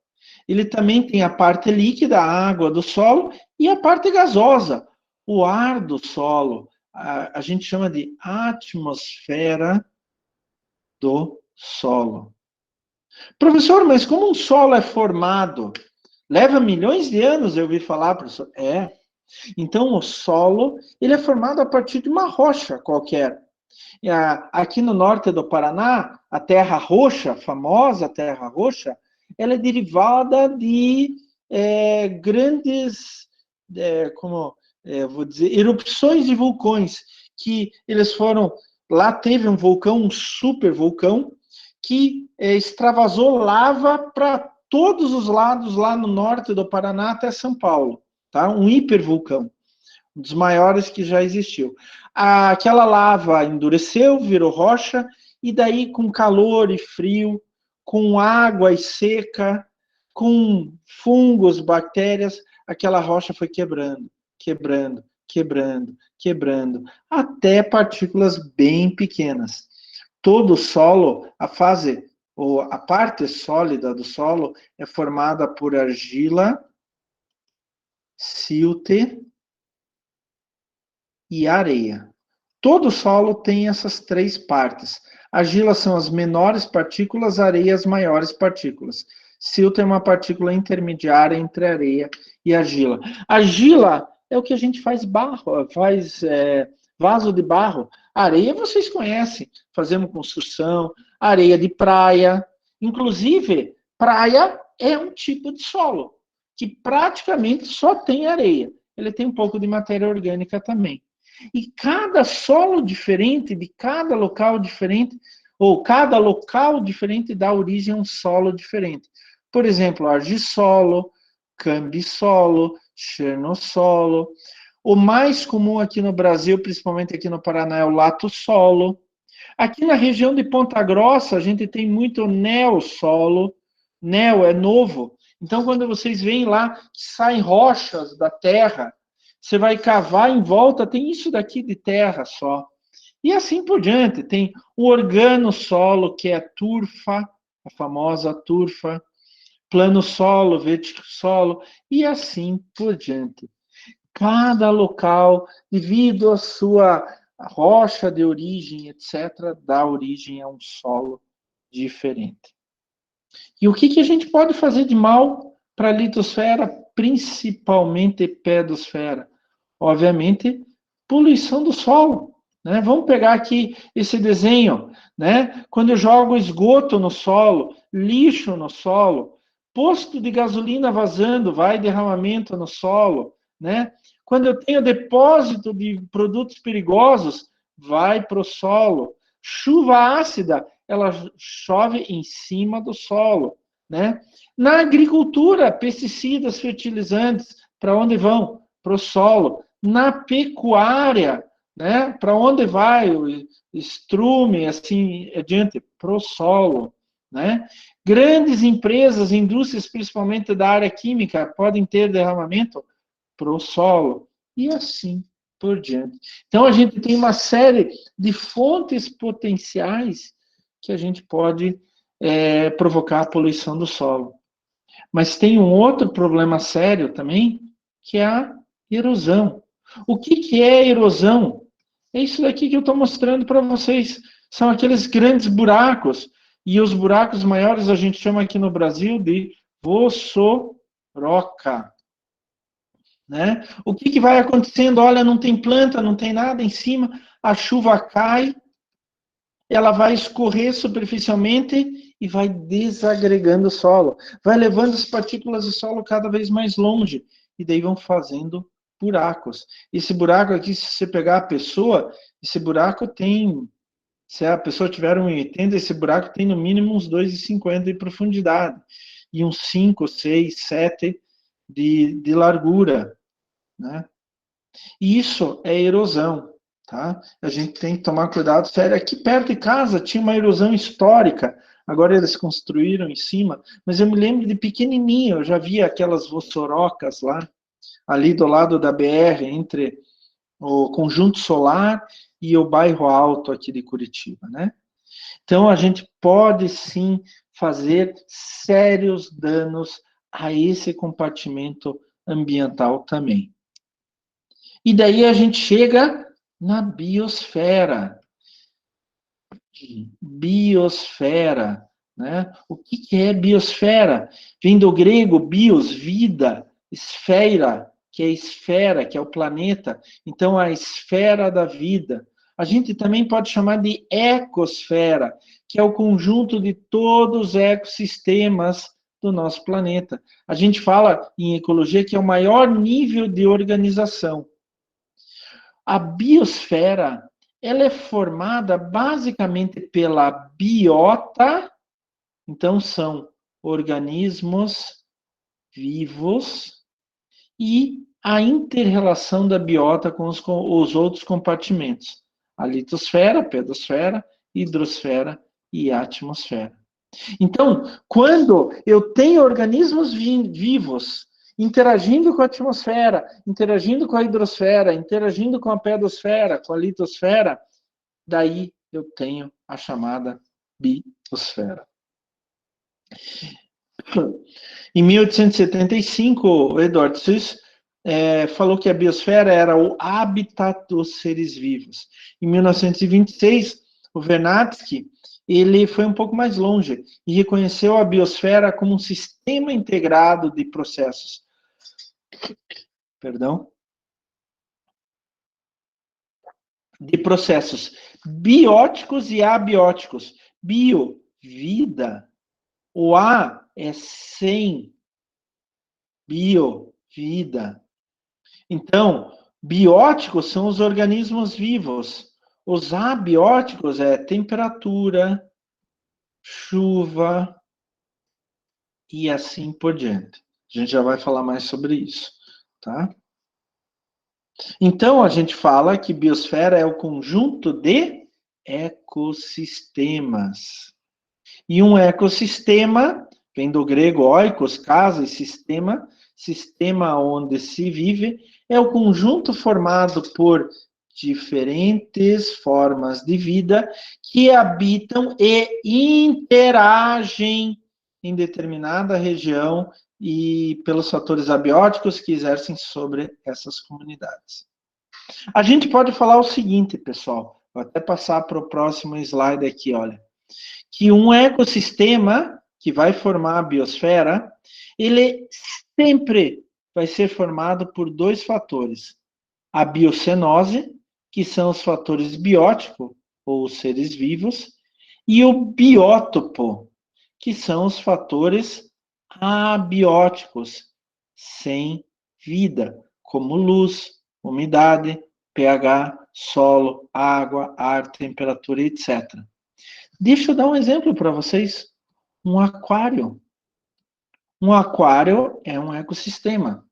Ele também tem a parte líquida, a água do solo, e a parte gasosa, o ar do solo. A gente chama de atmosfera do solo. Professor, mas como um solo é formado? Leva milhões de anos, eu ouvi falar, professor. É. Então, o solo, ele é formado a partir de uma rocha qualquer. Aqui no norte do Paraná, a terra roxa, a famosa terra roxa, ela é derivada de grandes, vou dizer, erupções de vulcões, que eles foram, lá teve um vulcão, um super vulcão, que extravasou lava para todos os lados, lá no norte do Paraná até São Paulo. Tá? Um hipervulcão, um dos maiores que já existiu. Aquela lava endureceu, virou rocha, e daí com calor e frio, com água e seca, com fungos, bactérias, aquela rocha foi quebrando, quebrando, quebrando, quebrando, até partículas bem pequenas. Todo o solo, a fase, ou a parte sólida do solo, é formada por argila, silte e areia. Todo o solo tem essas três partes. Argila são as menores partículas, areia as maiores partículas. Silte é uma partícula intermediária entre areia e argila. Argila é o que a gente faz barro, faz vaso de barro. Areia vocês conhecem, fazemos construção, areia de praia. Inclusive, praia é um tipo de solo que praticamente só tem areia. Ele tem um pouco de matéria orgânica também. E cada solo diferente, de cada local diferente, ou cada local diferente dá origem a um solo diferente. Por exemplo, argissolo, cambissolo, chernossolo. O mais comum aqui no Brasil, principalmente aqui no Paraná, é o latosolo. Aqui na região de Ponta Grossa, a gente tem muito neossolo. Neo é novo. Então, quando vocês veem lá que saem rochas da terra, você vai cavar em volta, tem isso daqui de terra só. E assim por diante. Tem o organossolo, que é a turfa, a famosa turfa, plano solo, vertissolo, e assim por diante. Cada local, devido à sua rocha de origem, etc., dá origem a um solo diferente. E o que a gente pode fazer de mal para a litosfera, principalmente pedosfera? Obviamente, poluição do solo. Né? Vamos pegar aqui esse desenho. Né? Quando eu jogo esgoto no solo, lixo no solo, posto de gasolina vazando, vai derramamento no solo. Né? Quando eu tenho depósito de produtos perigosos, vai para o solo. Chuva ácida, ela chove em cima do solo. Né? Na agricultura, pesticidas, fertilizantes, para onde vão? Para o solo. Na pecuária, né? Para onde vai o estrume, assim adiante? Para o solo. Né? Grandes empresas, indústrias, principalmente da área química, podem ter derramamento para o solo. E assim por diante. Então, a gente tem uma série de fontes potenciais que a gente pode provocar a poluição do solo. Mas tem um outro problema sério também, que é a erosão. O que é erosão? É isso daqui que eu estou mostrando para vocês. São aqueles grandes buracos. E os buracos maiores a gente chama aqui no Brasil de vossoroca. Né? O que vai acontecendo? Olha, não tem planta, não tem nada em cima, a chuva cai, ela vai escorrer superficialmente e vai desagregando o solo, vai levando as partículas do solo cada vez mais longe, e daí vão fazendo buracos. Esse buraco aqui, se você pegar a pessoa, esse buraco tem, se a pessoa tiver 1,80, esse buraco tem no mínimo uns 2,50 de profundidade, e uns 5, 6, 7 de largura. Né? E isso é erosão. Tá? A gente tem que tomar cuidado sério. Aqui perto de casa tinha uma erosão histórica, agora eles construíram em cima, mas eu me lembro de pequenininho, eu já via aquelas vossorocas lá, ali do lado da BR, entre o Conjunto Solar e o Bairro Alto aqui de Curitiba. Né? Então, a gente pode sim fazer sérios danos a esse compartimento ambiental também. E daí a gente chega na biosfera. Biosfera. Né? O que é biosfera? Vem do grego bios, vida, esfera, que é esfera, que é o planeta. Então, a esfera da vida. A gente também pode chamar de ecosfera, que é o conjunto de todos os ecossistemas do nosso planeta. A gente fala em ecologia que é o maior nível de organização. A biosfera ela é formada basicamente pela biota, então são organismos vivos, e a inter-relação da biota com os outros compartimentos, a litosfera, pedosfera, hidrosfera e atmosfera. Então, quando eu tenho organismos vivos interagindo com a atmosfera, interagindo com a hidrosfera, interagindo com a pedosfera, com a litosfera, daí eu tenho a chamada biosfera. Em 1875, o Edward Suess falou que a biosfera era o habitat dos seres vivos. Em 1926, o Vernadsky ele foi um pouco mais longe e reconheceu a biosfera como um sistema integrado de processos. De processos bióticos e abióticos. Bio, vida. O A é sem. Bio, vida. Então, bióticos são os organismos vivos. Os abióticos é temperatura, chuva e assim por diante. A gente já vai falar mais sobre isso, tá? Então, a gente fala que biosfera é o conjunto de ecossistemas. E um ecossistema, vem do grego oikos, casa, e sistema, sistema onde se vive, é o conjunto formado por diferentes formas de vida que habitam e interagem em determinada região e pelos fatores abióticos que exercem sobre essas comunidades. A gente pode falar o seguinte, pessoal, vou até passar para o próximo slide aqui, olha, que um ecossistema que vai formar a biosfera, ele sempre vai ser formado por dois fatores. A biocenose, que são os fatores bióticos, ou os seres vivos, e o biótopo, que são os fatores abióticos, sem vida, como luz, umidade, pH, solo, água, ar, temperatura, etc. Deixa eu dar um exemplo para vocês. Um aquário. Um aquário é um ecossistema.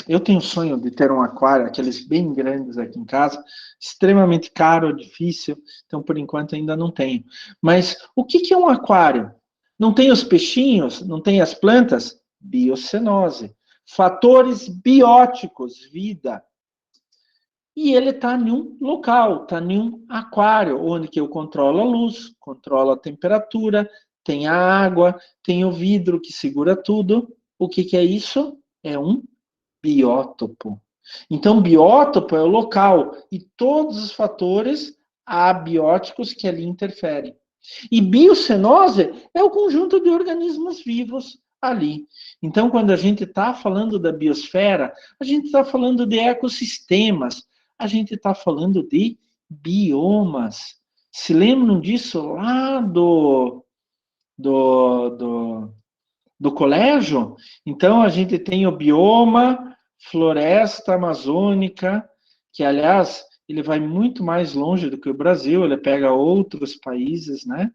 Eu tenho o sonho de ter um aquário, aqueles bem grandes aqui em casa, extremamente caro, difícil, então por enquanto ainda não tenho. Mas o que é um aquário? Não tem os peixinhos, não tem as plantas? Biocenose. Fatores bióticos, vida. E ele está em um local, está em um aquário, onde que eu controlo a luz, controlo a temperatura, tem a água, tem o vidro que segura tudo. O que é isso? É um biótopo. Então, biótopo é o local e todos os fatores abióticos que ali interferem. E biocenose é o conjunto de organismos vivos ali. Então, quando a gente está falando da biosfera, a gente está falando de ecossistemas, a gente está falando de biomas. Se lembram disso lá do colégio? Então, a gente tem o bioma floresta amazônica, que, aliás, ele vai muito mais longe do que o Brasil, ele pega outros países, né?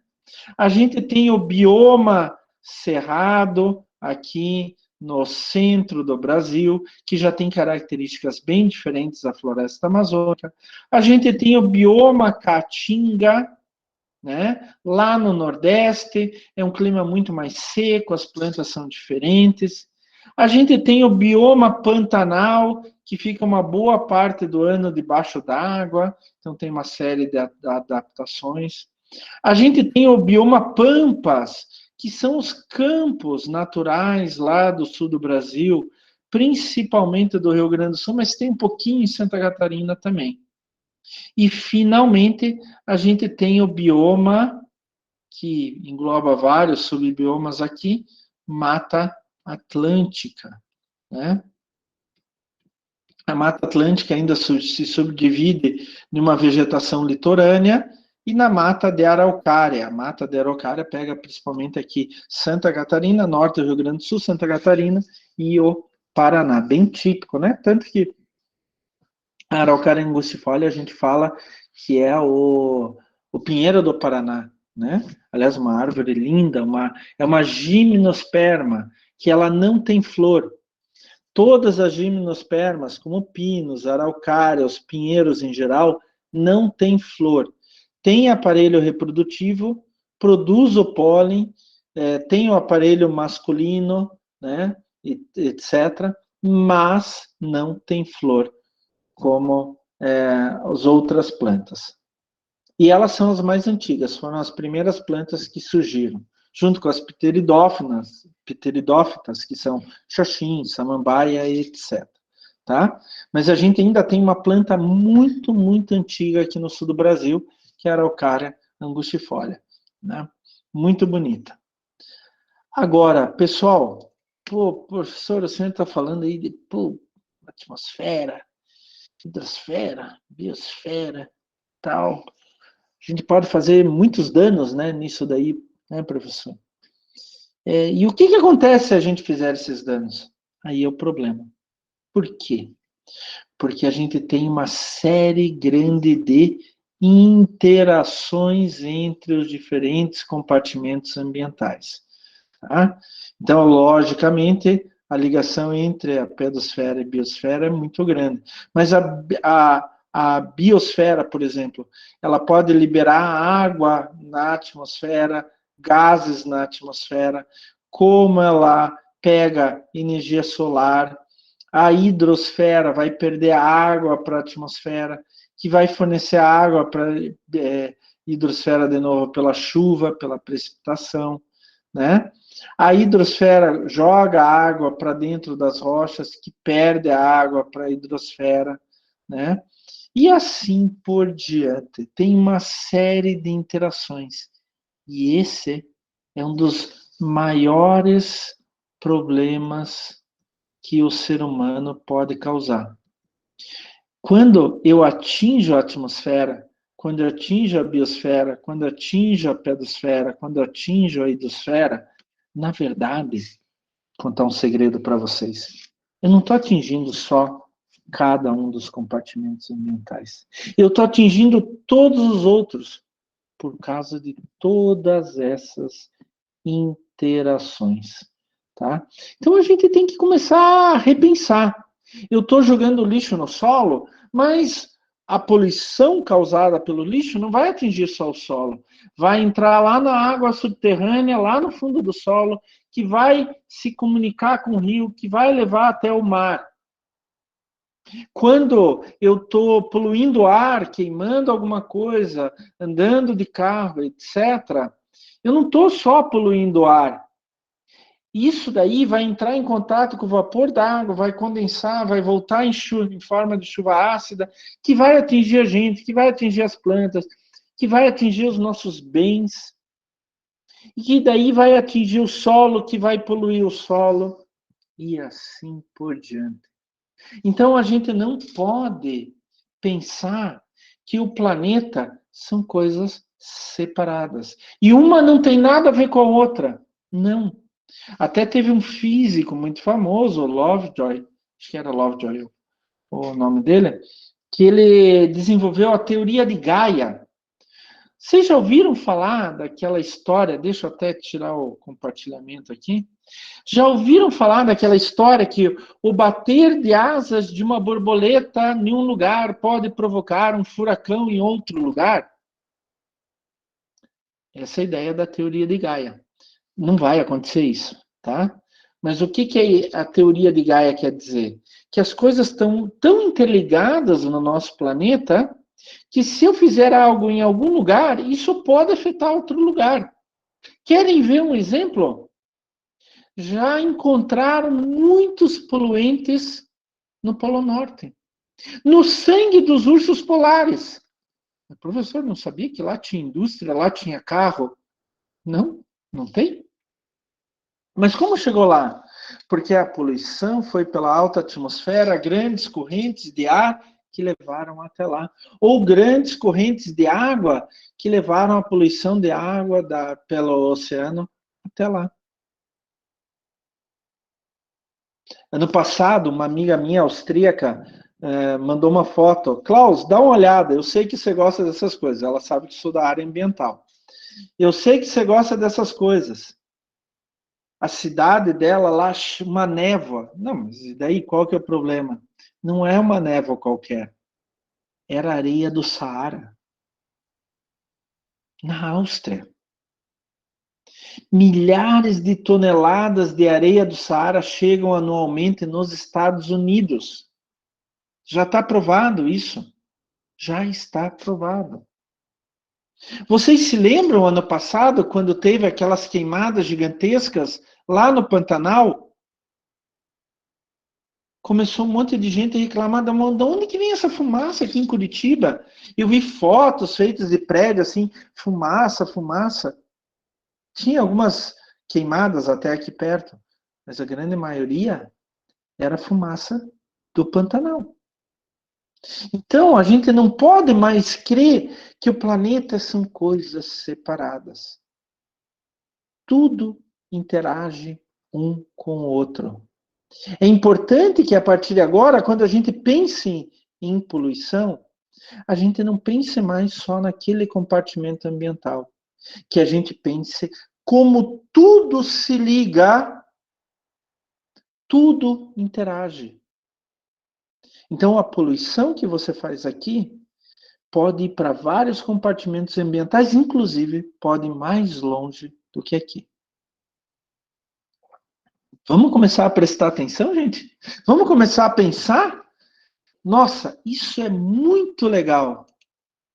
A gente tem o bioma cerrado aqui no centro do Brasil, que já tem características bem diferentes da floresta amazônica. A gente tem o bioma caatinga, né? Lá no Nordeste é um clima muito mais seco, as plantas são diferentes. A gente tem o bioma pantanal, que fica uma boa parte do ano debaixo d'água, então tem uma série de adaptações. A gente tem o bioma pampas, que são os campos naturais lá do sul do Brasil, principalmente do Rio Grande do Sul, mas tem um pouquinho em Santa Catarina também. E, finalmente, a gente tem o bioma, que engloba vários subbiomas aqui, Mata Atlântica, né? A Mata Atlântica ainda se subdivide numa vegetação litorânea e na Mata de Araucária. A Mata de Araucária pega principalmente aqui Santa Catarina, norte do Rio Grande do Sul, Santa Catarina e o Paraná. Bem típico, né? Tanto que a Araucária angustifolia, a gente fala que é o pinheiro do Paraná, né? Aliás, uma árvore linda, é uma gimnosperma, que ela não tem flor. Todas as gimnospermas, como pinos, araucárias, pinheiros em geral, não têm flor. Tem aparelho reprodutivo, produz o pólen, tem o aparelho masculino, né, etc., mas não tem flor, como as outras plantas. E elas são as mais antigas, foram as primeiras plantas que surgiram, junto com as pteridófitas, que são xoxim, samambaia, etc. Tá? Mas a gente ainda tem uma planta muito, muito antiga aqui no sul do Brasil, que é a Araucária angustifolia, né? Muito bonita. Agora, pessoal, professor, o senhor está falando aí de atmosfera, hidrosfera, biosfera, tal. A gente pode fazer muitos danos, né, nisso daí, né, professor? E o que acontece se a gente fizer esses danos? Aí é o problema. Por quê? Porque a gente tem uma série grande de interações entre os diferentes compartimentos ambientais. Tá? Então, logicamente, a ligação entre a pedosfera e a biosfera é muito grande. Mas a biosfera, por exemplo, ela pode liberar água na atmosfera, gases na atmosfera, como ela pega energia solar. A hidrosfera vai perder água para a atmosfera, que vai fornecer água para a hidrosfera de novo pela chuva, pela precipitação, né? A hidrosfera joga água para dentro das rochas, que perde a água para a hidrosfera, né? E assim por diante. Tem uma série de interações. E esse é um dos maiores problemas que o ser humano pode causar. Quando eu atinjo a atmosfera, quando eu atinjo a biosfera, quando eu atinjo a pedosfera, quando eu atinjo a hidrosfera, na verdade, vou contar um segredo para vocês. Eu não estou atingindo só cada um dos compartimentos ambientais. Eu estou atingindo todos os outros por causa de todas essas interações. Tá? Então a gente tem que começar a repensar. Eu estou jogando lixo no solo, mas a poluição causada pelo lixo não vai atingir só o solo. Vai entrar lá na água subterrânea, lá no fundo do solo, que vai se comunicar com o rio, que vai levar até o mar. Quando eu estou poluindo o ar, queimando alguma coisa, andando de carro, etc., eu não estou só poluindo o ar. Isso daí vai entrar em contato com o vapor d'água, vai condensar, vai voltar em forma de chuva ácida, que vai atingir a gente, que vai atingir as plantas, que vai atingir os nossos bens, e que daí vai atingir o solo, que vai poluir o solo, e assim por diante. Então a gente não pode pensar que o planeta são coisas separadas. E uma não tem nada a ver com a outra. Não. Até teve um físico muito famoso, Lovejoy, acho que era Lovejoy o nome dele, que ele desenvolveu a teoria de Gaia. Vocês já ouviram falar daquela história? Deixa eu até tirar o compartilhamento aqui. Já ouviram falar daquela história que o bater de asas de uma borboleta em um lugar pode provocar um furacão em outro lugar? Essa é a ideia da teoria de Gaia. Não vai acontecer isso, tá? Mas o que a teoria de Gaia quer dizer? Que as coisas estão tão interligadas no nosso planeta que se eu fizer algo em algum lugar, isso pode afetar outro lugar. Querem ver um exemplo? Já encontraram muitos poluentes no Polo Norte, no sangue dos ursos polares. O professor não sabia que lá tinha indústria, lá tinha carro? Não, não tem. Mas como chegou lá? Porque a poluição foi pela alta atmosfera, grandes correntes de ar que levaram até lá. Ou grandes correntes de água que levaram a poluição de água pelo oceano até lá. Ano passado, uma amiga minha austríaca mandou uma foto. Klaus, dá uma olhada. Eu sei que você gosta dessas coisas. Ela sabe que sou da área ambiental. Eu sei que você gosta dessas coisas. A cidade dela lá, uma névoa. Não, mas e daí qual que é o problema? Não é uma névoa qualquer. Era areia do Saara, na Áustria. Milhares de toneladas de areia do Saara chegam anualmente nos Estados Unidos. Já está provado isso. Já está provado. Vocês se lembram ano passado, quando teve aquelas queimadas gigantescas lá no Pantanal? Começou um monte de gente a reclamar de onde que vem essa fumaça aqui em Curitiba? Eu vi fotos feitas de prédio assim, fumaça, fumaça. Tinha algumas queimadas até aqui perto, mas a grande maioria era fumaça do Pantanal. Então, a gente não pode mais crer que o planeta são coisas separadas. Tudo interage um com o outro. É importante que a partir de agora, quando a gente pense em poluição, a gente não pense mais só naquele compartimento ambiental, que a gente pense como tudo se liga, tudo interage. Então, a poluição que você faz aqui pode ir para vários compartimentos ambientais, inclusive pode ir mais longe do que aqui. Vamos começar a prestar atenção, gente? Vamos começar a pensar? Nossa, isso é muito legal.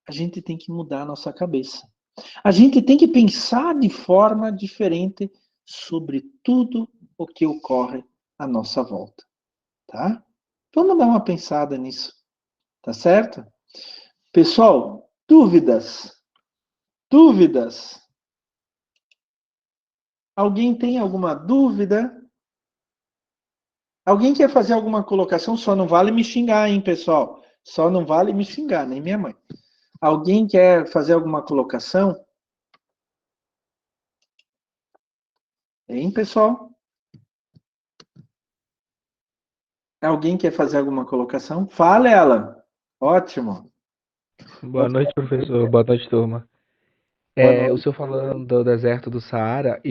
A gente tem que mudar a nossa cabeça. A gente tem que pensar de forma diferente sobre tudo o que ocorre à nossa volta, tá? Vamos dar uma pensada nisso, tá certo? Pessoal, dúvidas? Dúvidas? Alguém tem alguma dúvida? Alguém quer fazer alguma colocação? Só não vale me xingar, hein, pessoal? Só não vale me xingar, nem minha mãe. Alguém quer fazer alguma colocação? Hein, pessoal? Alguém quer fazer alguma colocação? Fala, ela. Ótimo. Boa noite, professor. Boa noite, turma. Boa O noite. senhor falando do deserto do Saara,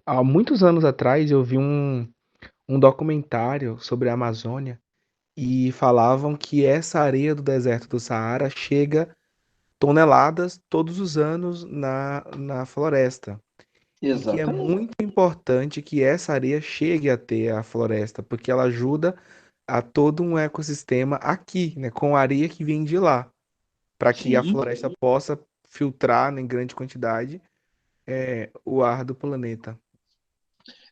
há muitos anos atrás, eu vi um documentário sobre a Amazônia e falavam que essa areia do deserto do Saara chega toneladas todos os anos na floresta. E que é Exatamente. muito importante que essa areia chegue até a floresta, porque ela ajuda a todo um ecossistema aqui, né, com a areia que vem de lá, para que a Sim, floresta possa filtrar em grande quantidade o ar do planeta.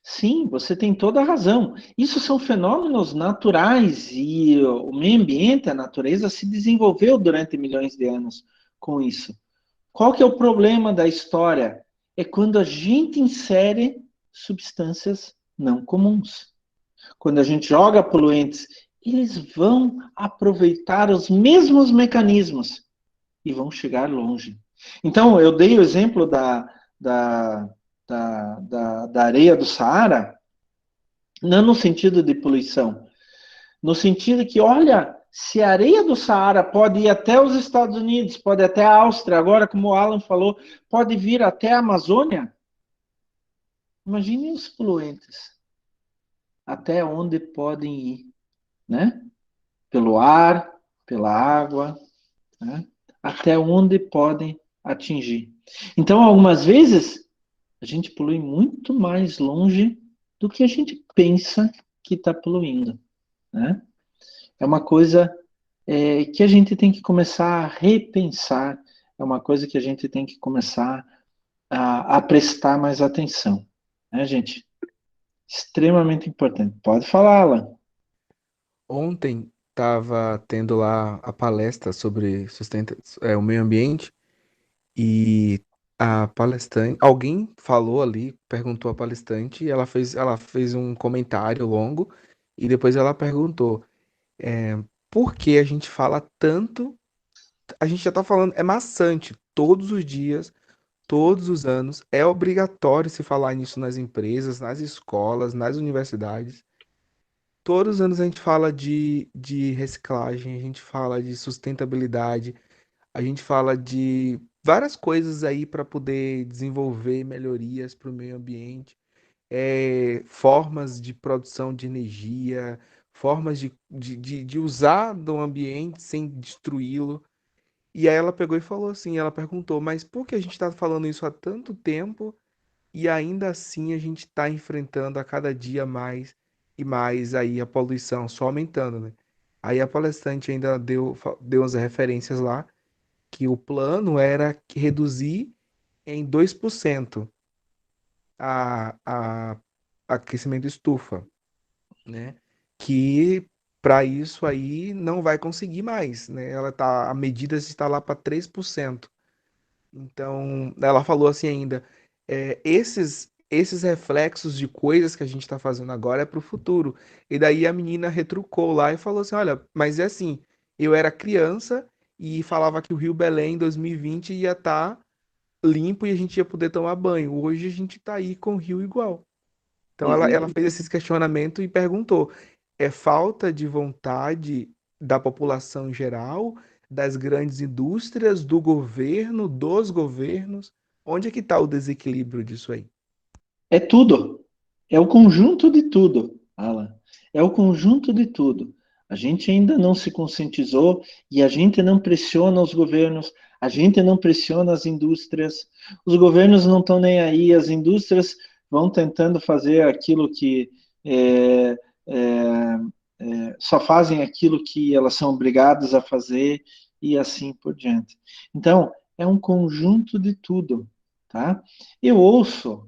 sim, você tem toda a razão. Isso são fenômenos naturais e o meio ambiente, a natureza, se desenvolveu durante milhões de anos com isso. Qual que é o problema da história? É quando a gente insere substâncias não comuns. Quando a gente joga poluentes, eles vão aproveitar os mesmos mecanismos e vão chegar longe. Então, eu dei o exemplo da, da areia do Saara, não no sentido de poluição, no sentido que, olha, se a areia do Saara pode ir até os Estados Unidos, pode ir até a Áustria, agora, como o Alan falou, pode vir até a Amazônia, imagine os poluentes, até onde podem ir, né? Pelo ar, pela água, né? Até onde podem atingir. Então, algumas vezes, a gente polui muito mais longe do que a gente pensa que está poluindo, né? É uma coisa que a gente tem que começar a repensar, é uma coisa que a gente tem que começar a prestar mais atenção, né, gente? Extremamente importante. Pode falar, Alan. Ontem estava tendo lá a palestra sobre o meio ambiente e a palestrante, alguém falou ali, perguntou à palestrante e ela fez um comentário longo e depois ela perguntou por que a gente fala tanto, a gente já está falando, é maçante, todos os dias, todos os anos, é obrigatório se falar nisso nas empresas, nas escolas, nas universidades. Todos os anos a gente fala de reciclagem, a gente fala de sustentabilidade, a gente fala de várias coisas aí para poder desenvolver melhorias para o meio ambiente, formas de produção de energia, formas de usar do ambiente sem destruí-lo. E aí ela pegou e falou assim, ela perguntou, mas por que a gente está falando isso há tanto tempo e ainda assim a gente está enfrentando a cada dia mais e mais aí a poluição só aumentando, né? Aí a palestrante ainda deu umas referências lá que o plano era reduzir em 2% a aquecimento estufa, né? Que para isso aí não vai conseguir mais, né? A medida está lá para 3%. Então, ela falou assim ainda, esses reflexos de coisas que a gente está fazendo agora é para o futuro. E daí a menina retrucou lá e falou assim, olha, mas é assim, eu era criança e falava que o Rio Belém em 2020 ia estar limpo e a gente ia poder tomar banho. Hoje a gente está aí com o rio igual. Então ela Uhum. fez esse questionamento e perguntou: é falta de vontade da população em geral, das grandes indústrias, do governo, dos governos? Onde é que está o desequilíbrio disso aí? É tudo. É o conjunto de tudo, Alan. É o conjunto de tudo. A gente ainda não se conscientizou e a gente não pressiona os governos, a gente não pressiona as indústrias. Os governos não estão nem aí, as indústrias vão tentando fazer aquilo que é, é, só fazem aquilo que elas são obrigadas a fazer e assim por diante. Então, é um conjunto de tudo, tá? Eu ouço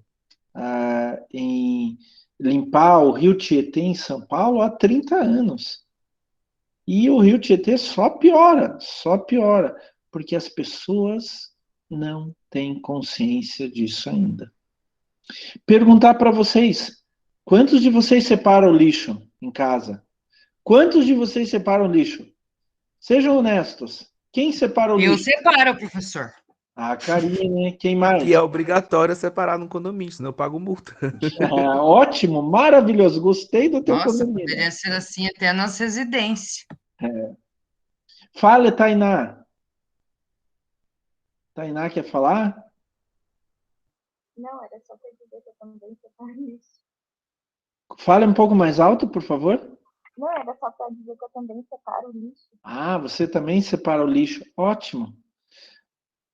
em limpar o Rio Tietê em São Paulo há 30 anos. E o Rio Tietê só piora, porque as pessoas não têm consciência disso ainda. Perguntar para vocês, quantos de vocês separam o lixo em casa? Quantos de vocês separam o lixo? Sejam honestos. Quem separa o Eu lixo? separo, professor. A Karine, quem Aqui é mais? obrigatório separar no condomínio, senão eu pago multa. Ótimo, maravilhoso, gostei do teu Nossa, condomínio. poderia ser assim até nas residências. Fale, Tainá. Tainá quer falar? Não, era só para dizer que eu também separo lixo. Fale um pouco mais alto, por favor. Não, era só para dizer que eu também separo lixo. Ah, você também separa o lixo. Ótimo.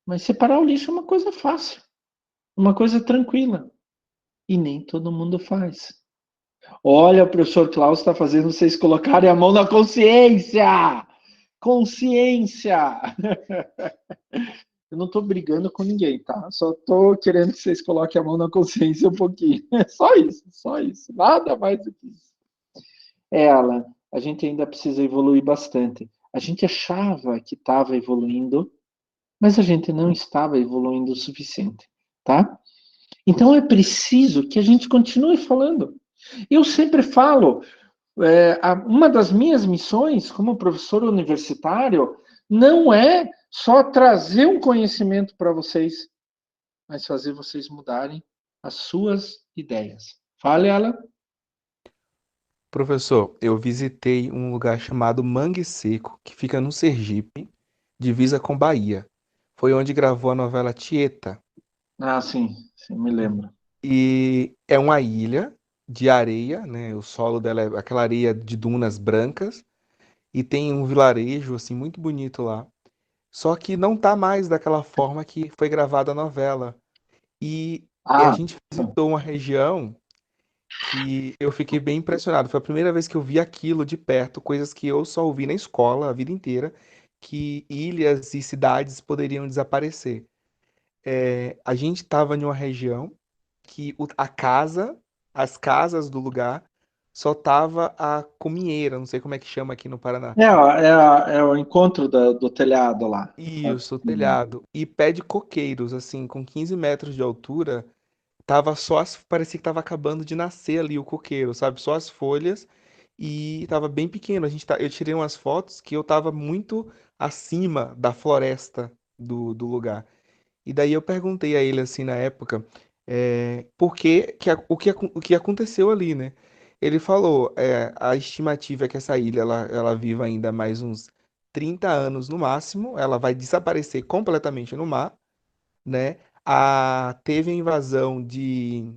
Mas separar o lixo é uma coisa fácil, uma coisa tranquila. E nem todo mundo faz. Olha, o professor Klaus está fazendo vocês colocarem a mão na consciência! Consciência! Eu não estou brigando com ninguém, tá? Só estou querendo que vocês coloquem a mão na consciência um pouquinho. É só isso, só isso. Nada mais do que isso. Alan, a gente ainda precisa evoluir bastante. A gente achava que estava evoluindo, mas a gente não estava evoluindo o suficiente, tá? Então é preciso que a gente continue falando. Eu sempre falo, uma das minhas missões como professor universitário não é só trazer um conhecimento para vocês, mas fazer vocês mudarem as suas ideias. Fale, Alan. Professor, eu visitei um lugar chamado Mangue Seco, que fica no Sergipe, divisa com Bahia. Foi onde gravou a novela Tieta. Ah, sim, sim, me lembro. E é uma ilha de areia, né? O solo dela é aquela areia de dunas brancas. E tem um vilarejo, assim, muito bonito lá. Só que não tá mais daquela forma que foi gravada a novela. E a Ah, gente visitou uma região que eu fiquei bem impressionado. Foi a primeira vez que eu vi aquilo de perto, coisas que eu só ouvi na escola a vida inteira, que ilhas e cidades poderiam desaparecer. A gente estava em uma região que as casas do lugar, só tava a comieira, não sei como é que chama aqui no Paraná. é o encontro do telhado lá. Isso, o telhado. E pé de coqueiros, assim, com 15 metros de altura, parecia que tava acabando de nascer ali o coqueiro, sabe? Só as folhas e tava bem pequeno. Eu tirei umas fotos que eu tava muito acima da floresta do lugar. E daí eu perguntei a ele, assim, na época, por que, o que aconteceu ali, né? Ele falou, a estimativa é que essa ilha ela viva ainda mais uns 30 anos no máximo, ela vai desaparecer completamente no mar, né? Teve a invasão de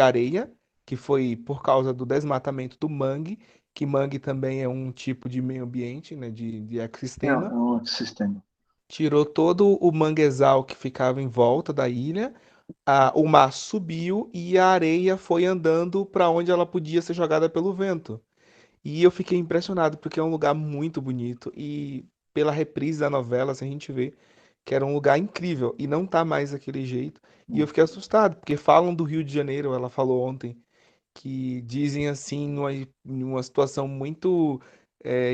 areia, que foi por causa do desmatamento do mangue, que mangue também é um tipo de meio ambiente, né? De É ecossistema. um outro sistema. Tirou todo o manguezal que ficava em volta da ilha, o mar subiu e a areia foi andando para onde ela podia ser jogada pelo vento. E eu fiquei impressionado, porque é um lugar muito bonito. E pela reprise da novela, assim, a gente vê que era um lugar incrível. E não tá mais daquele jeito. E eu fiquei assustado, porque falam do Rio de Janeiro, ela falou ontem, que dizem assim, numa situação muito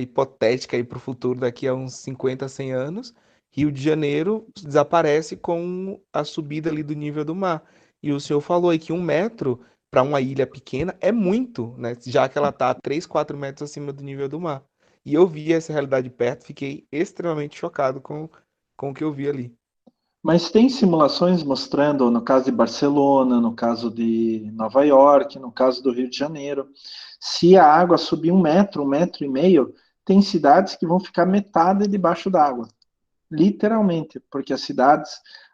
hipotética aí para o futuro, daqui a uns 50, 100 anos, Rio de Janeiro desaparece com a subida ali do nível do mar. E o senhor falou aí que 1 metro para uma ilha pequena é muito, né? Já que ela está 3, 4 metros acima do nível do mar. E eu vi essa realidade de perto, fiquei extremamente chocado com o que eu vi ali. Mas tem simulações mostrando, no caso de Barcelona, no caso de Nova York, no caso do Rio de Janeiro, se a água subir 1 metro, 1,5 metros, tem cidades que vão ficar metade debaixo d'água, literalmente, porque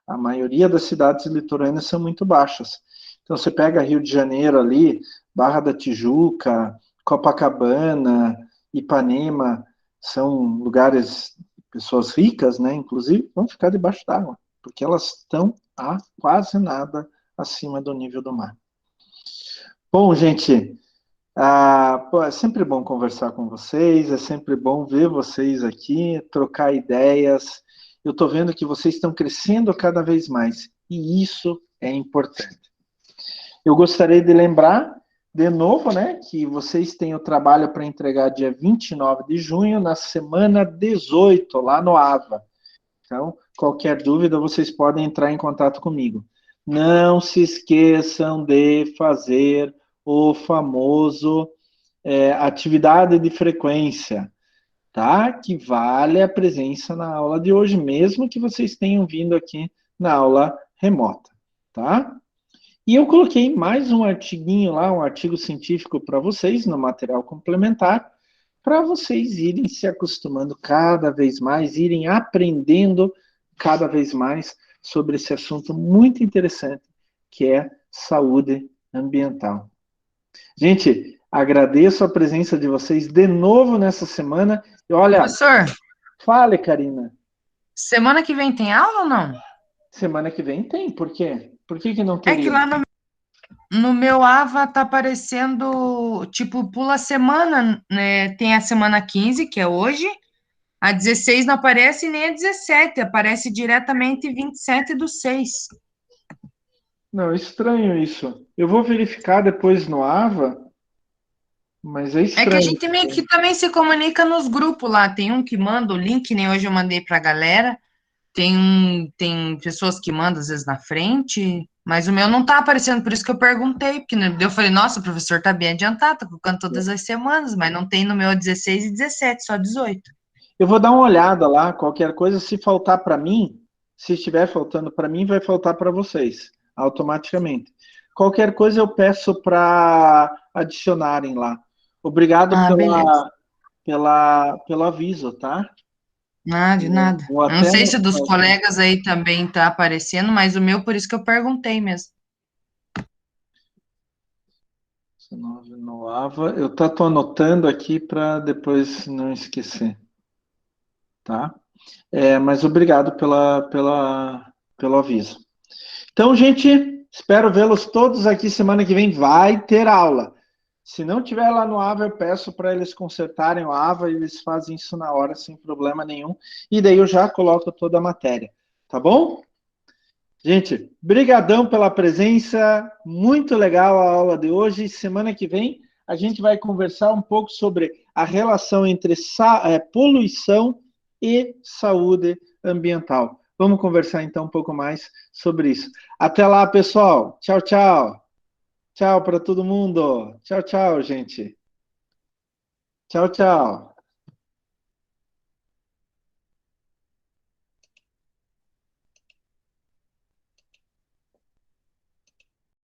a maioria das cidades litorâneas são muito baixas. Então você pega Rio de Janeiro ali, Barra da Tijuca, Copacabana, Ipanema, são lugares, pessoas ricas, né, inclusive, vão ficar debaixo d'água, porque elas estão a quase nada acima do nível do mar. Bom, gente, é sempre bom conversar com vocês, é sempre bom ver vocês aqui, trocar ideias. Eu estou vendo que vocês estão crescendo cada vez mais, e isso é importante. Eu gostaria de lembrar, de novo, né, que vocês têm o trabalho para entregar dia 29 de junho, na semana 18, lá no AVA. Então, qualquer dúvida, vocês podem entrar em contato comigo. Não se esqueçam de fazer o famoso atividade de frequência, tá? Que vale a presença na aula de hoje, mesmo que vocês tenham vindo aqui na aula remota, tá? E eu coloquei mais um artiguinho lá, um artigo científico para vocês, no material complementar, para vocês irem se acostumando cada vez mais, irem aprendendo cada vez mais sobre esse assunto muito interessante, que é saúde ambiental. Gente, agradeço a presença de vocês de novo nessa semana. E olha, Professor, fale, Karina. semana que vem tem aula ou não? Semana que vem tem, por quê? Por que não É que teria? lá no meu AVA tá aparecendo, tipo, pula semana, né? Tem a semana 15, que é hoje, a 16 não aparece nem a 17, aparece diretamente 27/6. Não, estranho isso. Eu vou verificar depois no AVA, mas é É que a estranho. gente meio que também se comunica nos grupos lá. Tem um que manda o link, nem hoje eu mandei pra galera. Tem pessoas que mandam às vezes na frente, mas o meu não tá aparecendo, por isso que eu perguntei, porque eu falei, nossa, o professor tá bem adiantado, tá colocando todas as semanas, mas não tem no meu 16 e 17, só 18. Eu vou dar uma olhada lá, qualquer coisa, se faltar para mim, se estiver faltando para mim, vai faltar para vocês, automaticamente. Qualquer coisa eu peço para adicionarem lá. Obrigado Ah, beleza. pelo aviso, tá? Nada, de nada. Vou Não até sei se dos anotar aqui. colegas aí também tá aparecendo, mas o meu, por isso que eu perguntei mesmo. 19 no AVA. Eu tô anotando aqui para depois não esquecer, tá? Mas obrigado pelo aviso. Então, gente, espero vê-los todos aqui semana que vem. Vai ter aula. Se não tiver lá no AVA, eu peço para eles consertarem o AVA e eles fazem isso na hora, sem problema nenhum. E daí eu já coloco toda a matéria. Tá bom? Gente, brigadão pela presença. Muito legal a aula de hoje. Semana que vem a gente vai conversar um pouco sobre a relação entre poluição e saúde ambiental. Vamos conversar então um pouco mais sobre isso. Até lá, pessoal. Tchau, tchau. Tchau para todo mundo. Tchau, tchau, gente. Tchau, tchau.